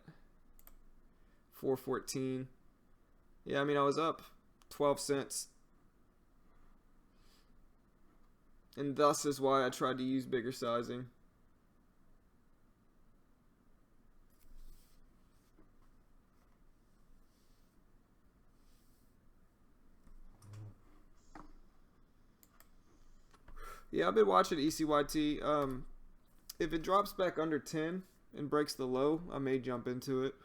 414. Yeah, I mean, I was up 12 cents. And thus is why I tried to use bigger sizing. Yeah, I've been watching ECYT. If it drops back under 10 and breaks the low, I may jump into it.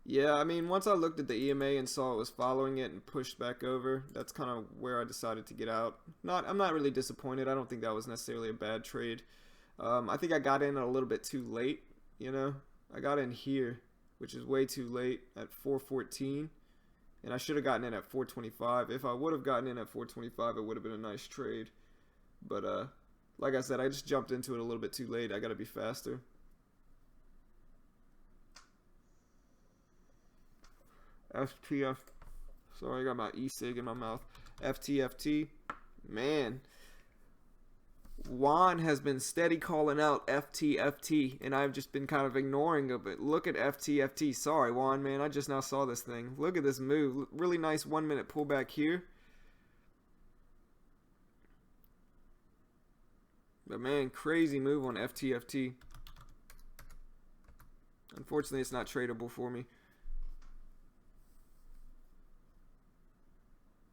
Yeah, I mean, once I looked at the EMA and saw it was following it and pushed back over, that's kind of where I decided to get out. I'm not really disappointed. I don't think that was necessarily a bad trade. I think I got in a little bit too late. You know, I got in here, which is way too late at 414, and I should have gotten in at 425. If I would have gotten in at 425, it would have been a nice trade. But like I said, I just jumped into it a little bit too late. I got to be faster. FTF. Sorry, I got my e-cig in my mouth. FTFT. Man. Juan has been steady calling out FTFT, and I've just been kind of ignoring it. But look at FTFT. Sorry, Juan, man. I just now saw this thing. Look at this move. Really nice 1 minute pullback here. But man, crazy move on FTFT. Unfortunately, it's not tradable for me.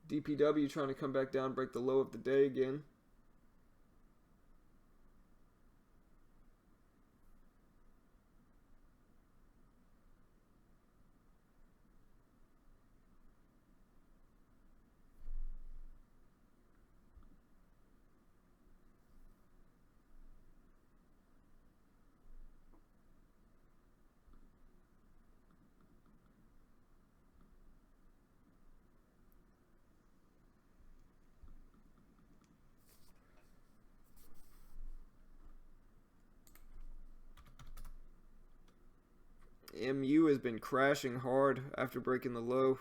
DPW trying to come back down, break the low of the day again. MU has been crashing hard after breaking the low.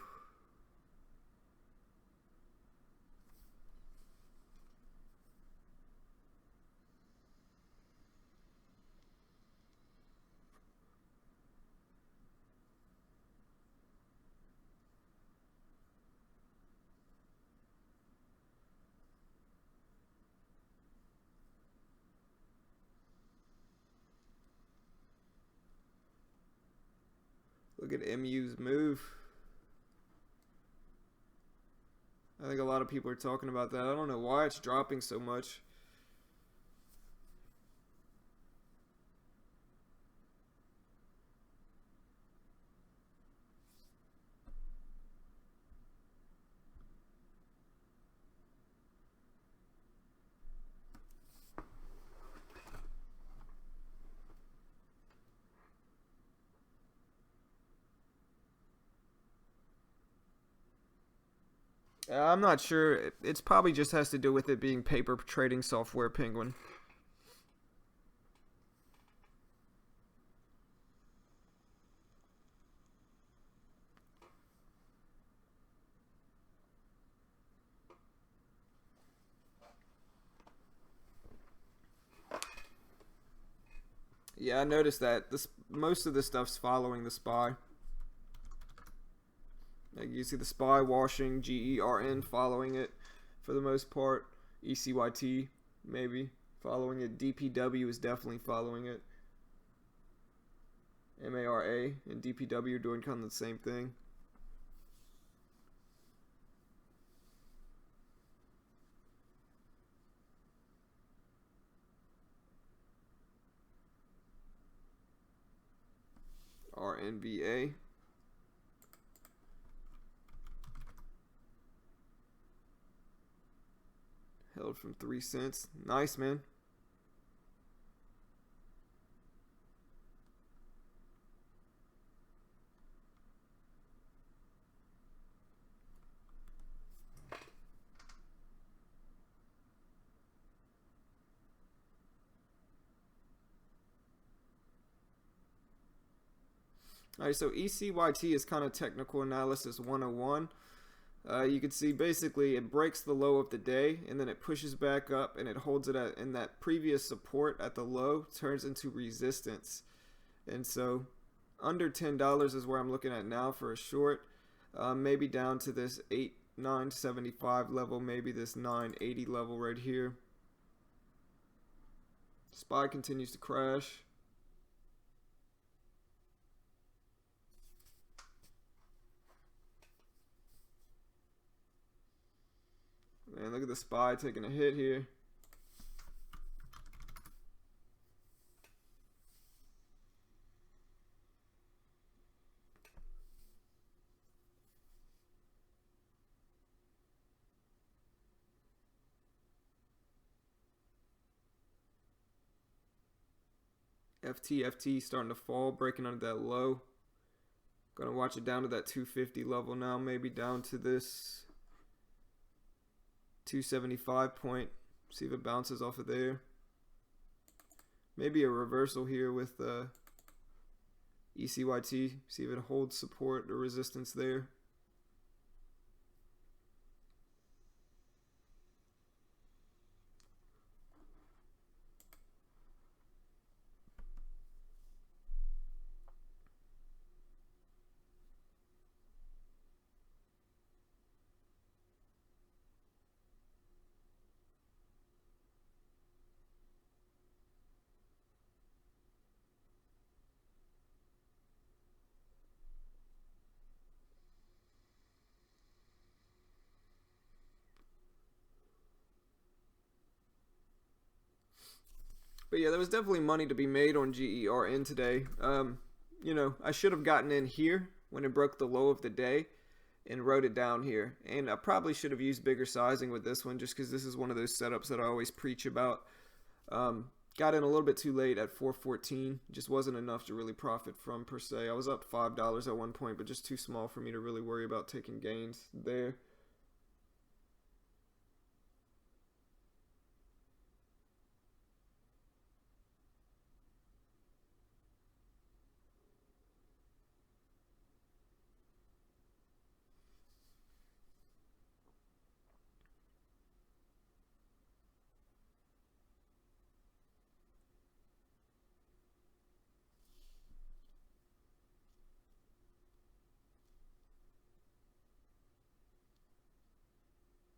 Look at MU's move. I think a lot of people are talking about that. I don't know why it's dropping so much. I'm not sure. It's probably just has to do with it being paper trading software, Penguin. Yeah, I noticed that. Most of the stuff's following the SPY. Like you see the SPY washing, GERN following it for the most part. ECYT maybe following it. DPW is definitely following it. MARA and DPW are doing kind of the same thing. RNVA. Held from 3 cents. Nice, man. Alright, so ECYT is kind of technical analysis 101. You can see basically it breaks the low of the day and then it pushes back up and it holds it at, in that previous support at the low, turns into resistance. And so under $10 is where I'm looking at now for a short. Maybe down to this 975 level, maybe this 980 level right here. SPY continues to crash. Man, look at the SPY taking a hit here. FT starting to fall, breaking under that low. Gonna watch it down to that 250 level now, maybe down to this 275 point. See if it bounces off of there. Maybe a reversal here with ECYT. See if it holds support or resistance there. But yeah, there was definitely money to be made on GERN today. You know, I should have gotten in here when it broke the low of the day and wrote it down here. And I probably should have used bigger sizing with this one just because this is one of those setups that I always preach about. Got in a little bit too late at 414. Just wasn't enough to really profit from per se. I was up $5 at one point, but just too small for me to really worry about taking gains there.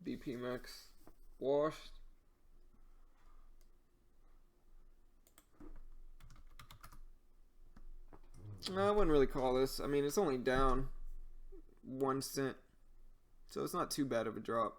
BP Max washed. I wouldn't really call this. I mean, it's only down 1 cent, so it's not too bad of a drop.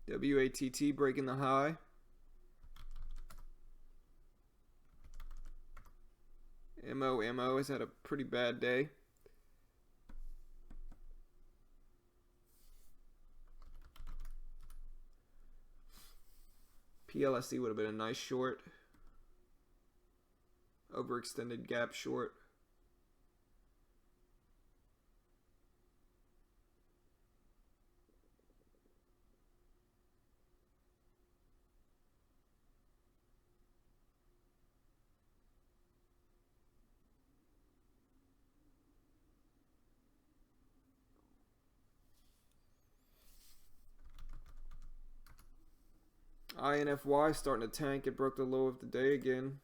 WATT breaking the high. MO has had a pretty bad day. PLSE would have been a nice short. Overextended gap short. INFY starting to tank. It broke the low of the day again.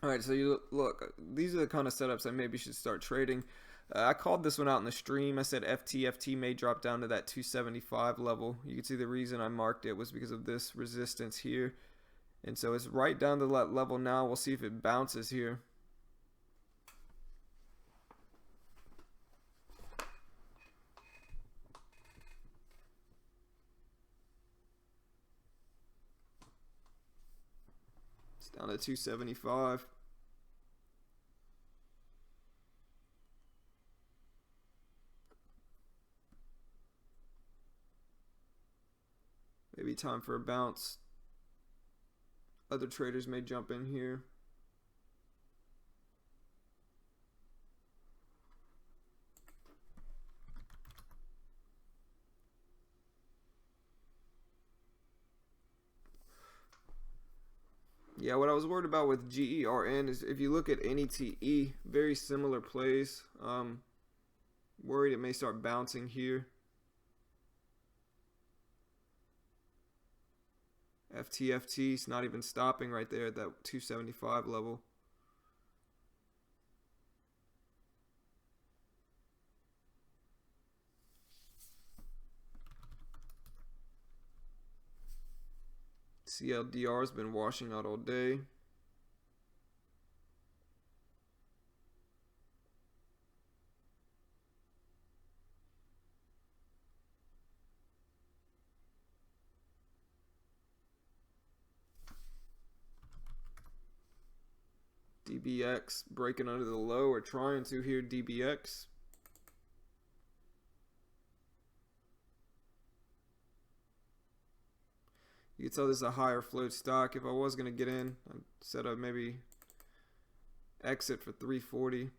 All right, so you look, these are the kind of setups I maybe should start trading. I called this one out in the stream. I said FT may drop down to that 275 level. You can see the reason I marked it was because of this resistance here. And so it's right down to that level now. We'll see if it bounces here. It's down to 275. Maybe time for a bounce. Other traders may jump in here. Yeah, what I was worried about with GERN is if you look at NETE, very similar plays. Worried it may start bouncing here. FT is not even stopping right there at that 275 level. CLDR has been washing out all day. DBX breaking under the low, or trying to here, DBX. You can tell this is a higher float stock. If I was going to get in, I'd set up maybe exit for 340.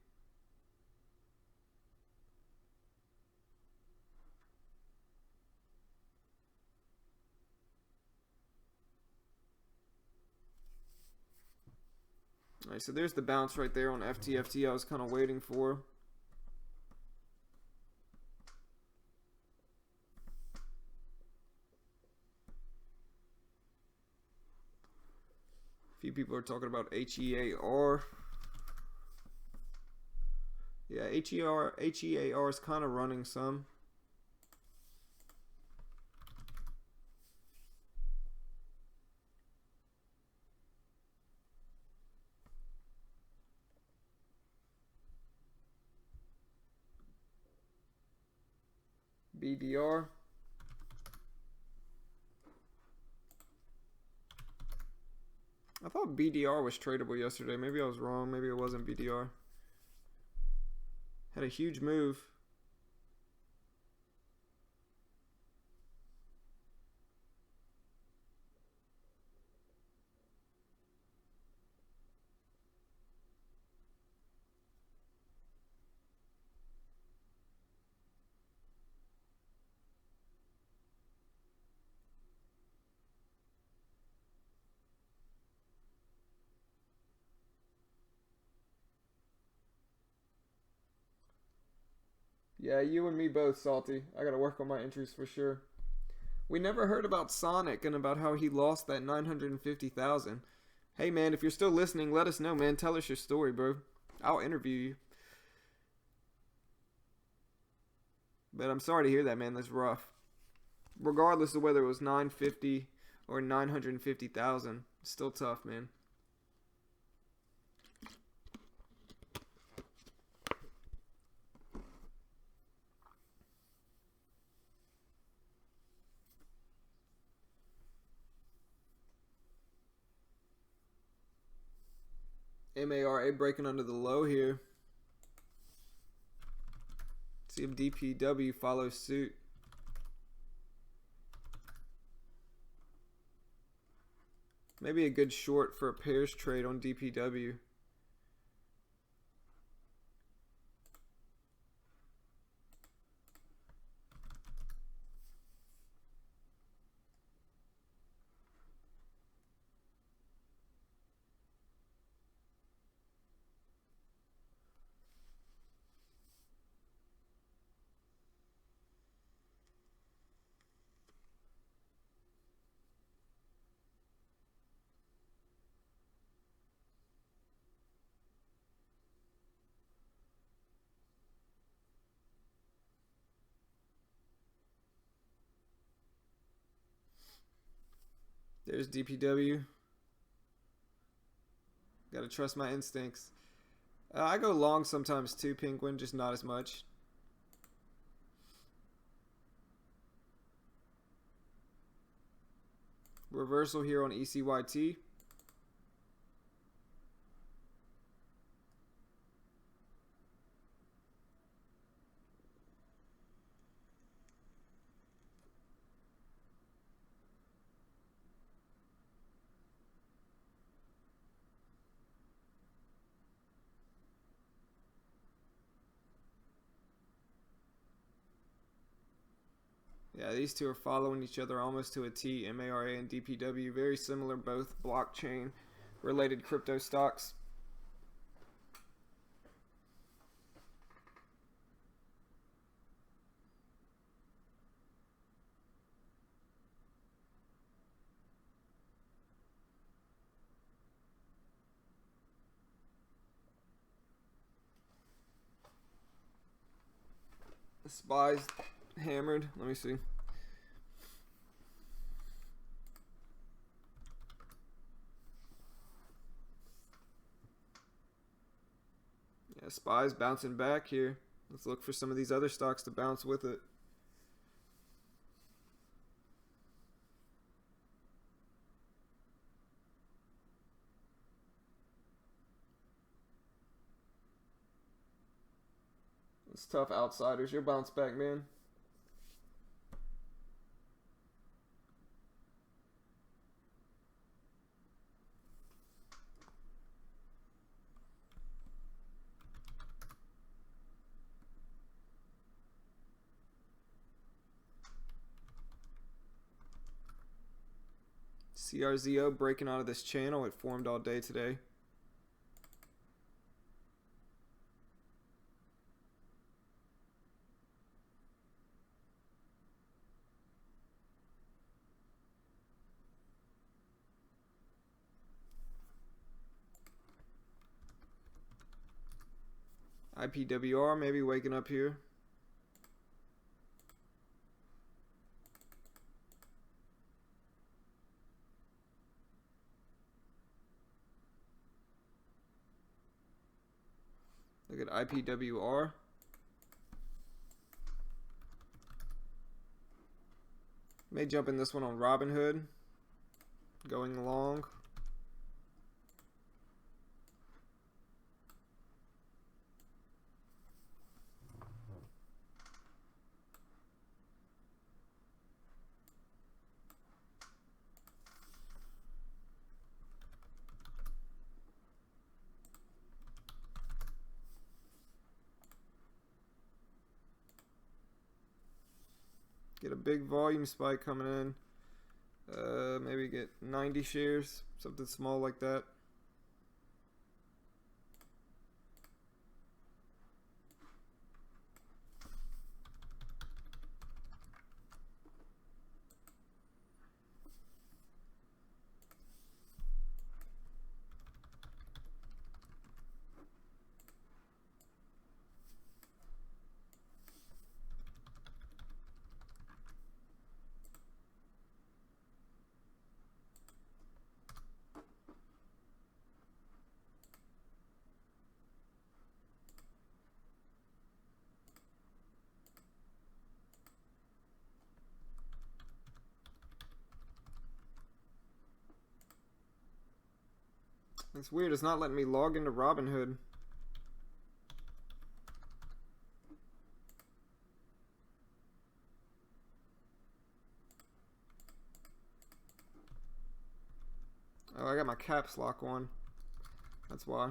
All right, so there's the bounce right there on FT I was kind of waiting for. A few people are talking about HEAR. Yeah, HEAR is kind of running some. BDR. I thought BDR was tradable yesterday. Maybe I was wrong. Maybe it wasn't BDR. Had a huge move. Yeah, you and me both, Salty. I gotta work on my entries for sure. We never heard about Sonic and about how he lost that 950,000. Hey man, if you're still listening, let us know, man. Tell us your story, bro. I'll interview you. But I'm sorry to hear that, man. That's rough. Regardless of whether it was 950 or 950,000, it's still tough, man. MARA breaking under the low here. See if DPW follows suit. Maybe a good short for a pairs trade on DPW. There's DPW. Gotta trust my instincts. I go long sometimes too, Penguin, just not as much. Reversal here on ECYT. Yeah, these two are following each other almost to a T. MARA and DPW, very similar, both blockchain related crypto stocks. The SPY's hammered. Let me see. Yeah, SPY's bouncing back here. Let's look for some of these other stocks to bounce with it. It's tough, outsiders. You'll bounce back, man. CRZO breaking out of this channel. It formed all day today. IPWR maybe waking up here. Look at IPWR. May jump in this one on Robinhood. Going long. Get a big volume spike coming in. Maybe get 90 shares, something small like that. It's weird, it's not letting me log into Robinhood. Oh, I got my caps lock on. That's why.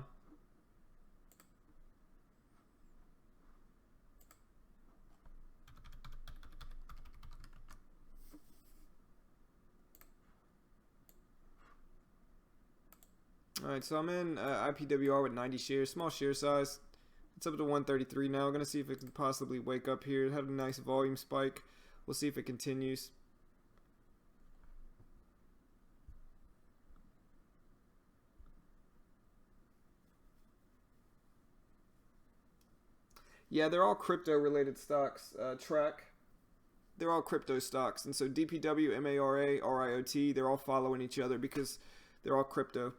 Alright, so I'm in IPWR with 90 shares, small share size. It's up to 133 now. I'm going to see if it can possibly wake up here. It had a nice volume spike. We'll see if it continues. Yeah, they're all crypto related stocks. Track. They're all crypto stocks. And so DPW, MARA, RIOT, they're all following each other because they're all crypto.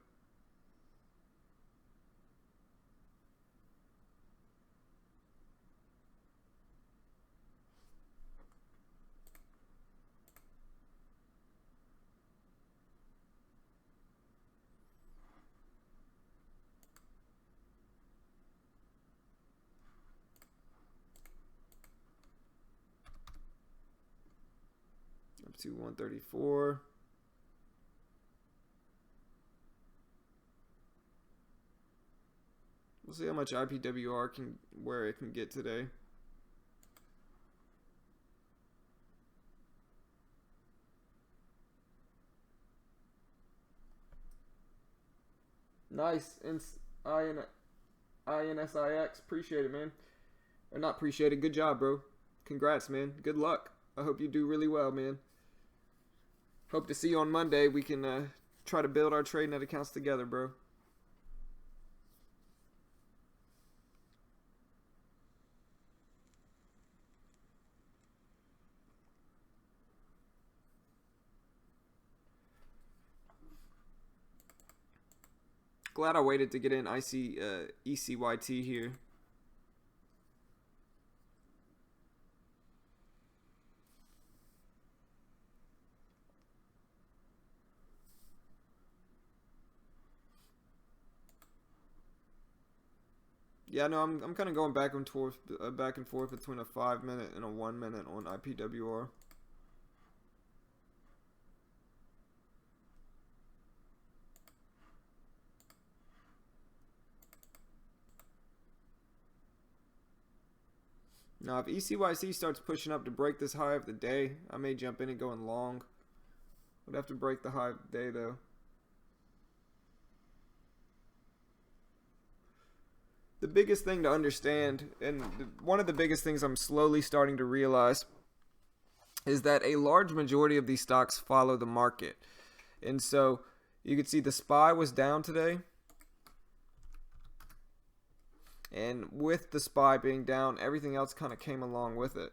Up to 134. We'll see how much IPWR where it can get today. Nice. INSIX. Appreciate it, man. Or not appreciate it. Good job, bro. Congrats, man. Good luck. I hope you do really well, man. Hope to see you on Monday. We can try to build our TradeNet accounts together, bro. Glad I waited to get in ECYT here. Yeah, no, I'm kind of going back and forth between a 5-minute and a 1-minute on IPWR. Now, if ECYC starts pushing up to break this high of the day, I may jump in and go in long. Would have to break the high of the day, though. The biggest thing to understand, and one of the biggest things I'm slowly starting to realize, is that a large majority of these stocks follow the market. And so you can see the SPY was down today. And with the SPY being down, everything else kind of came along with it.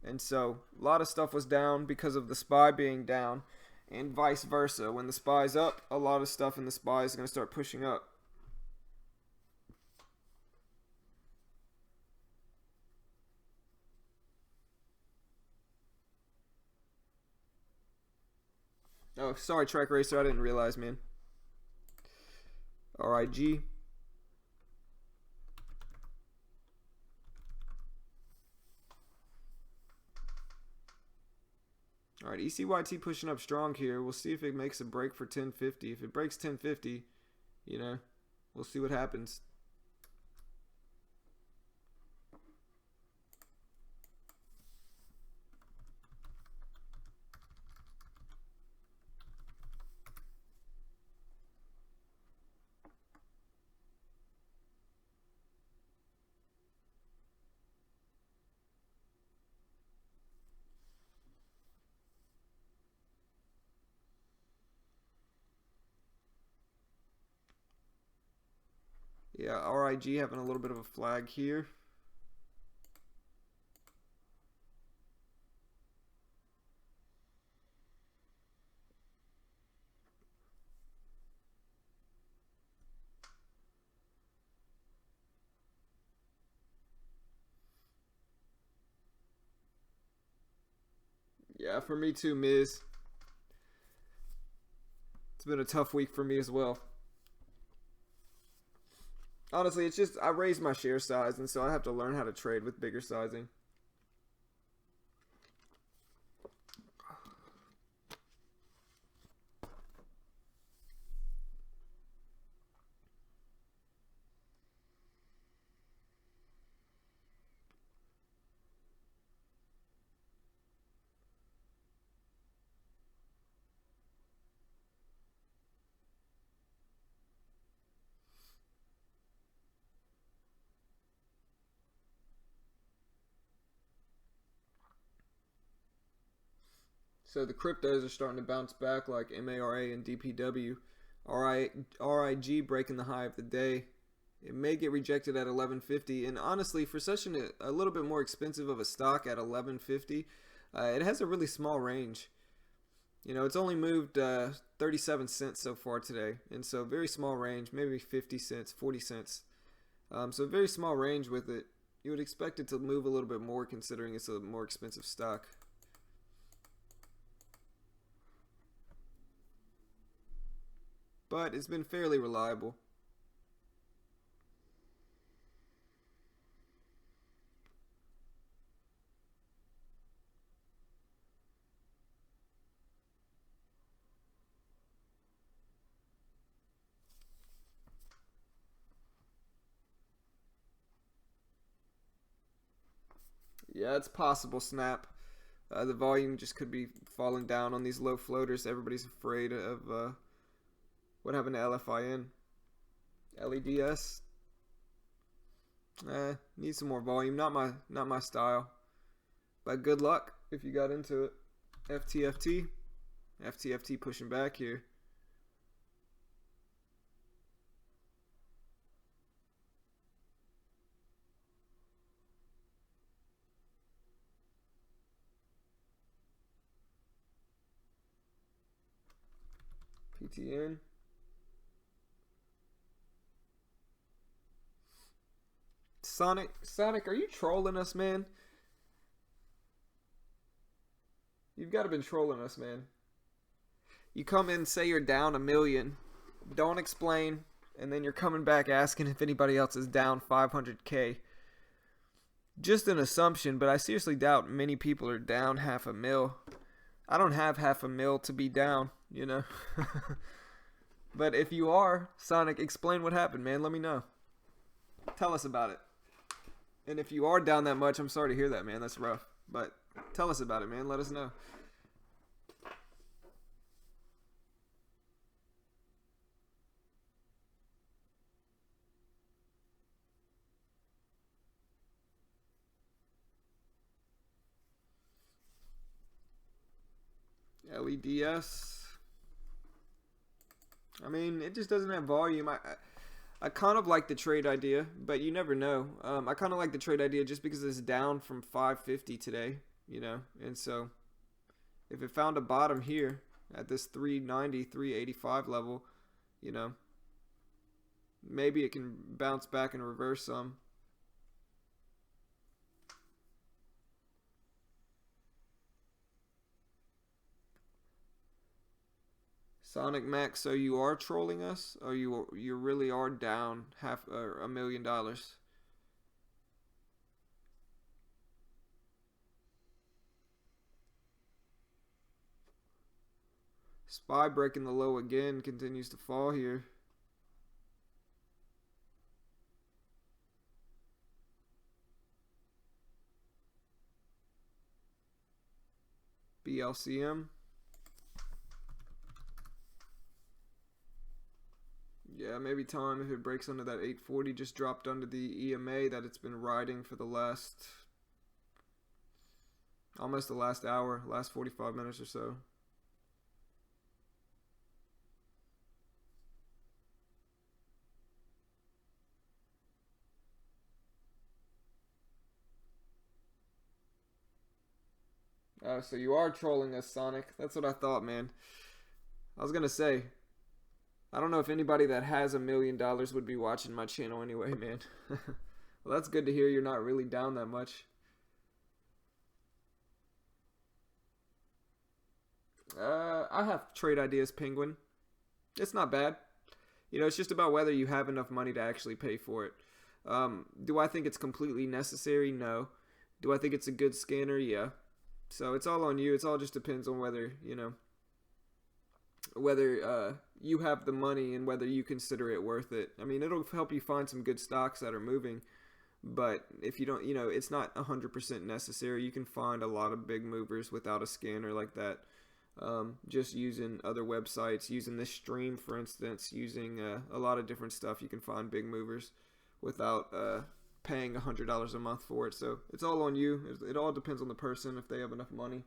And so a lot of stuff was down because of the SPY being down, and vice versa. When the SPY's up, a lot of stuff in the SPY is going to start pushing up. sorry, Track Racer. I didn't realize, man. RIG. All right, ECYT pushing up strong here. We'll see if it makes a break for 1050. If it breaks 1050, you know, we'll see what happens. Yeah, RIG having a little bit of a flag here. Yeah, for me too, Miz. It's been a tough week for me as well. Honestly, it's just I raised my share size, and so I have to learn how to trade with bigger sizing. So the cryptos are starting to bounce back like MARA and DPW. RIG breaking the high of the day. It may get rejected at 1150. And honestly, for such a little bit more expensive of a stock at 1150, it has a really small range. You know, it's only moved 37 cents so far today. And so very small range, maybe 50 cents, 40 cents. So very small range with it. You would expect it to move a little bit more considering it's a more expensive stock. But it's been fairly reliable. Yeah, it's possible, Snap. The volume just could be falling down on these low floaters. Everybody's afraid of what happened to LFIN. LEDS. Need some more volume. Not my style. But good luck if you got into it. FTFT. FTFT pushing back here. PTN. Sonic, are you trolling us, man? You've got to been trolling us, man. You come in, say you're down $1 million, don't explain, and then you're coming back asking if anybody else is down 500K. Just an assumption, but I seriously doubt many people are down $500,000. I don't have $500,000 to be down, you know. But if you are, Sonic, explain what happened, man. Let me know. Tell us about it. And if you are down that much, I'm sorry to hear that, man. That's rough. But tell us about it, man. Let us know. LEDS. I mean, it just doesn't have volume. I kind of like the trade idea, but you never know. I kind of like the trade idea just because it's down from 550 today, you know. And so if it found a bottom here at this 390, 385 level, you know, maybe it can bounce back and reverse some. Sonic Max, so you are trolling us, or you really are down half or $1 million? Spy breaking the low again, continues to fall here. BLCM. Yeah, maybe time if it breaks under that 840. Just dropped under the EMA that it's been riding for the last, almost the last hour, last 45 minutes or so. So you are trolling us, Sonic. That's what I thought, man. I was gonna say, I don't know if anybody that has $1 million would be watching my channel anyway, man. Well, that's good to hear you're not really down that much. I have trade ideas, Penguin. It's not bad. You know, it's just about whether you have enough money to actually pay for it. Do I think it's completely necessary? No. Do I think it's a good scanner? Yeah. So it's all on you. It's all just depends on whether, you know, whether you have the money and whether you consider it worth it. I mean, it'll help you find some good stocks that are moving, but if you don't, you know, it's not 100% necessary. You can find a lot of big movers without a scanner like that. Just using other websites, using this stream, for instance, using a lot of different stuff, you can find big movers without paying $100 a month for it. So it's all on you. It all depends on the person if they have enough money.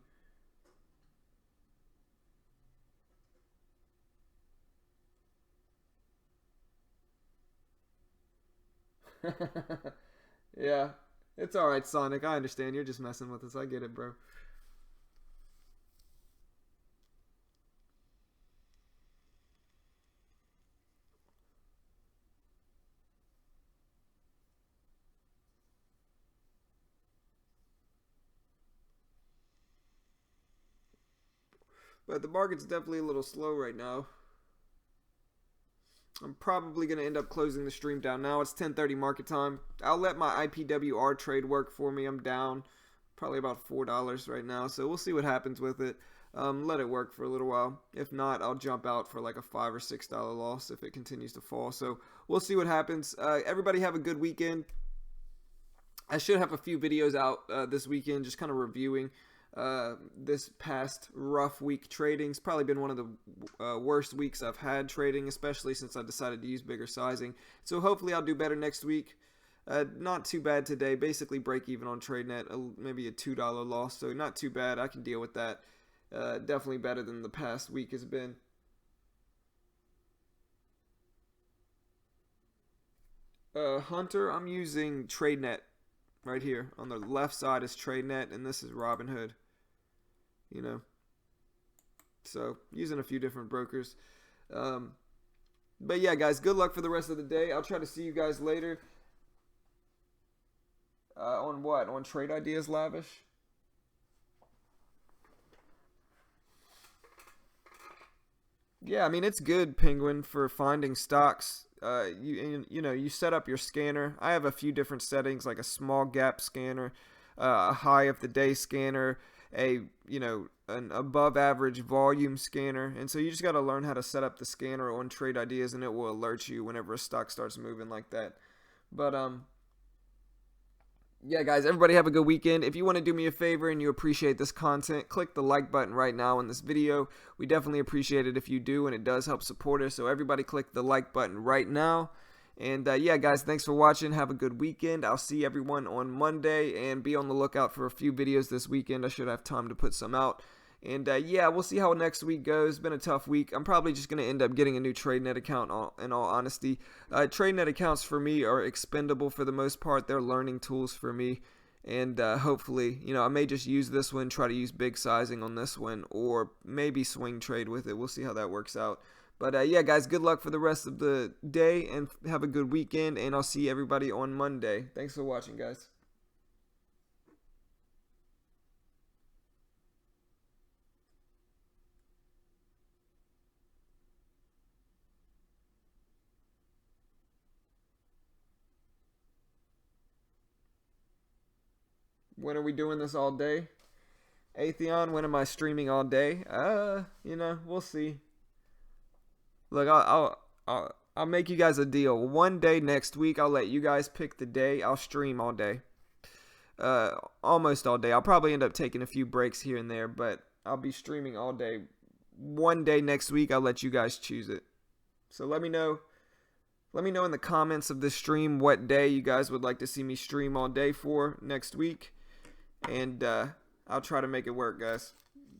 Yeah, it's all right, Sonic. I understand. You're just messing with us. I get it, bro. But the market's definitely a little slow right now. I'm probably going to end up closing the stream down now. It's 10:30 market time. I'll let my IPWR trade work for me. I'm down probably about $4 right now. So we'll see what happens with it. Let it work for a little while. If not, I'll jump out for like a $5 or $6 loss if it continues to fall. So we'll see what happens. Everybody have a good weekend. I should have a few videos out this weekend just kind of reviewing this past rough week trading. It's probably been one of the worst weeks I've had trading, especially since I decided to use bigger sizing. So hopefully I'll do better next week. Not too bad today. Basically break even on TradeNet, maybe a $2 loss. So not too bad. I can deal with that. Definitely better than the past week has been. Hunter, I'm using TradeNet right here. On the left side is TradeNet, and this is Robinhood. You know, so using a few different brokers. But yeah, guys, good luck for the rest of the day. I'll try to see you guys later. On what? On Trade Ideas Lavish? Yeah, I mean, it's good, Penguin, for finding stocks. You know, you set up your scanner. I have a few different settings, like a small gap scanner, a high of the day scanner, a, you know, an above average volume scanner. And so you just got to learn how to set up the scanner on Trade Ideas, and it will alert you whenever a stock starts moving like that. But yeah, guys, everybody have a good weekend. If you want to do me a favor and you appreciate this content, click the like button right now in this video. We definitely appreciate it if you do, and it does help support us. So everybody click the like button right now. And yeah, guys, thanks for watching. Have a good weekend. I'll see everyone on Monday, and be on the lookout for a few videos this weekend. I should have time to put some out. And yeah, we'll see how next week goes. It's been a tough week. I'm probably just going to end up getting a new TradeNet account in all honesty. TradeNet accounts for me are expendable for the most part. They're learning tools for me. And hopefully, you know, I may just use this one, try to use big sizing on this one, or maybe swing trade with it. We'll see how that works out. But yeah, guys, good luck for the rest of the day, and have a good weekend. And I'll see everybody on Monday. Thanks for watching, guys. When are we doing this all day? Atheon, when am I streaming all day? We'll see. Look, I'll make you guys a deal. One day next week, I'll let you guys pick the day. I'll stream all day. Almost all day. I'll probably end up taking a few breaks here and there, but I'll be streaming all day. One day next week, I'll let you guys choose it. So let me know. Let me know in the comments of this stream what day you guys would like to see me stream all day for next week. And I'll try to make it work, guys.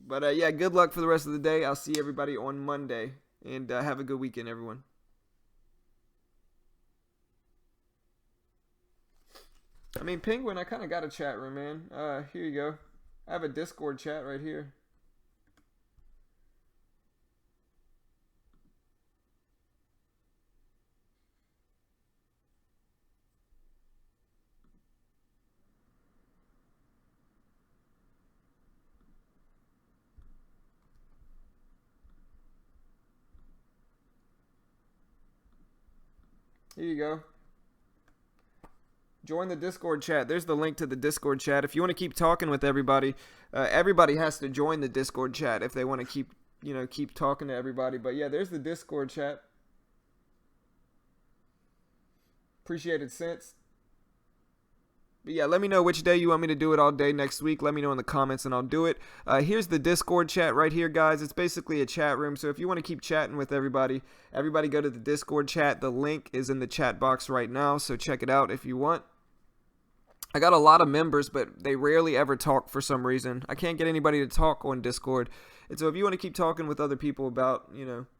But yeah, good luck for the rest of the day. I'll see everybody on Monday. And have a good weekend, everyone. I mean, Penguin, I kind of got a chat room, man. Here you go. I have a Discord chat right here. Here you go. Join the Discord chat. There's the link to the Discord chat. If you want to keep talking with everybody, everybody has to join the Discord chat if they want to keep talking to everybody. But yeah, there's the Discord chat. Appreciate it, Sense. But yeah, let me know which day you want me to do it all day next week. Let me know in the comments and I'll do it. Here's the Discord chat right here, guys. It's basically a chat room. So if you want to keep chatting with everybody go to the Discord chat. The link is in the chat box right now. So check it out if you want. I got a lot of members, but they rarely ever talk for some reason. I can't get anybody to talk on Discord. And so if you want to keep talking with other people about,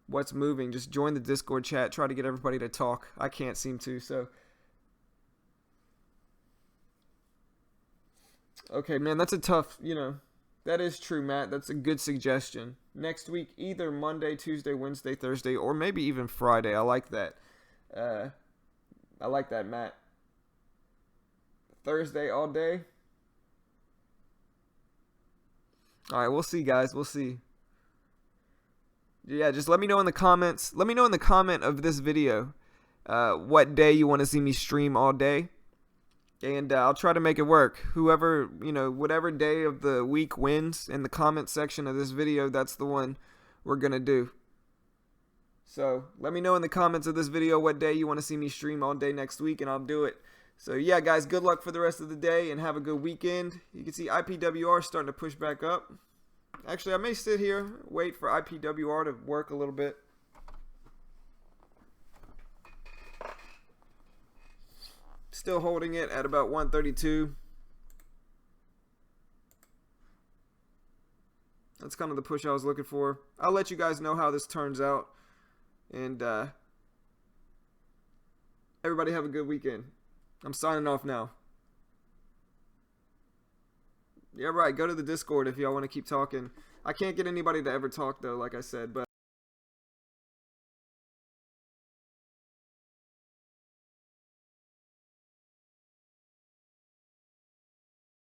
what's moving, just join the Discord chat. Try to get everybody to talk. I can't seem to, so. Okay, man, that's a tough, that is true, Matt. That's a good suggestion. Next week, either Monday, Tuesday, Wednesday, Thursday, or maybe even Friday. I like that. I like that, Matt. Thursday all day. All right, we'll see, guys. We'll see. Yeah, just let me know in the comments. Let me know in the comment of this video what day you want to see me stream all day. And I'll try to make it work. Whoever, whatever day of the week wins in the comment section of this video, that's the one we're going to do. So let me know in the comments of this video what day you want to see me stream all day next week, and I'll do it. So yeah, guys, good luck for the rest of the day and have a good weekend. You can see IPWR starting to push back up. Actually, I may sit here, wait for IPWR to work a little bit. Still holding it at about 132. That's kind of the push I was looking for. I'll let you guys know how this turns out. And everybody have a good weekend. I'm signing off now. Yeah, right. Go to the Discord if y'all want to keep talking. I can't get anybody to ever talk, though, like I said. But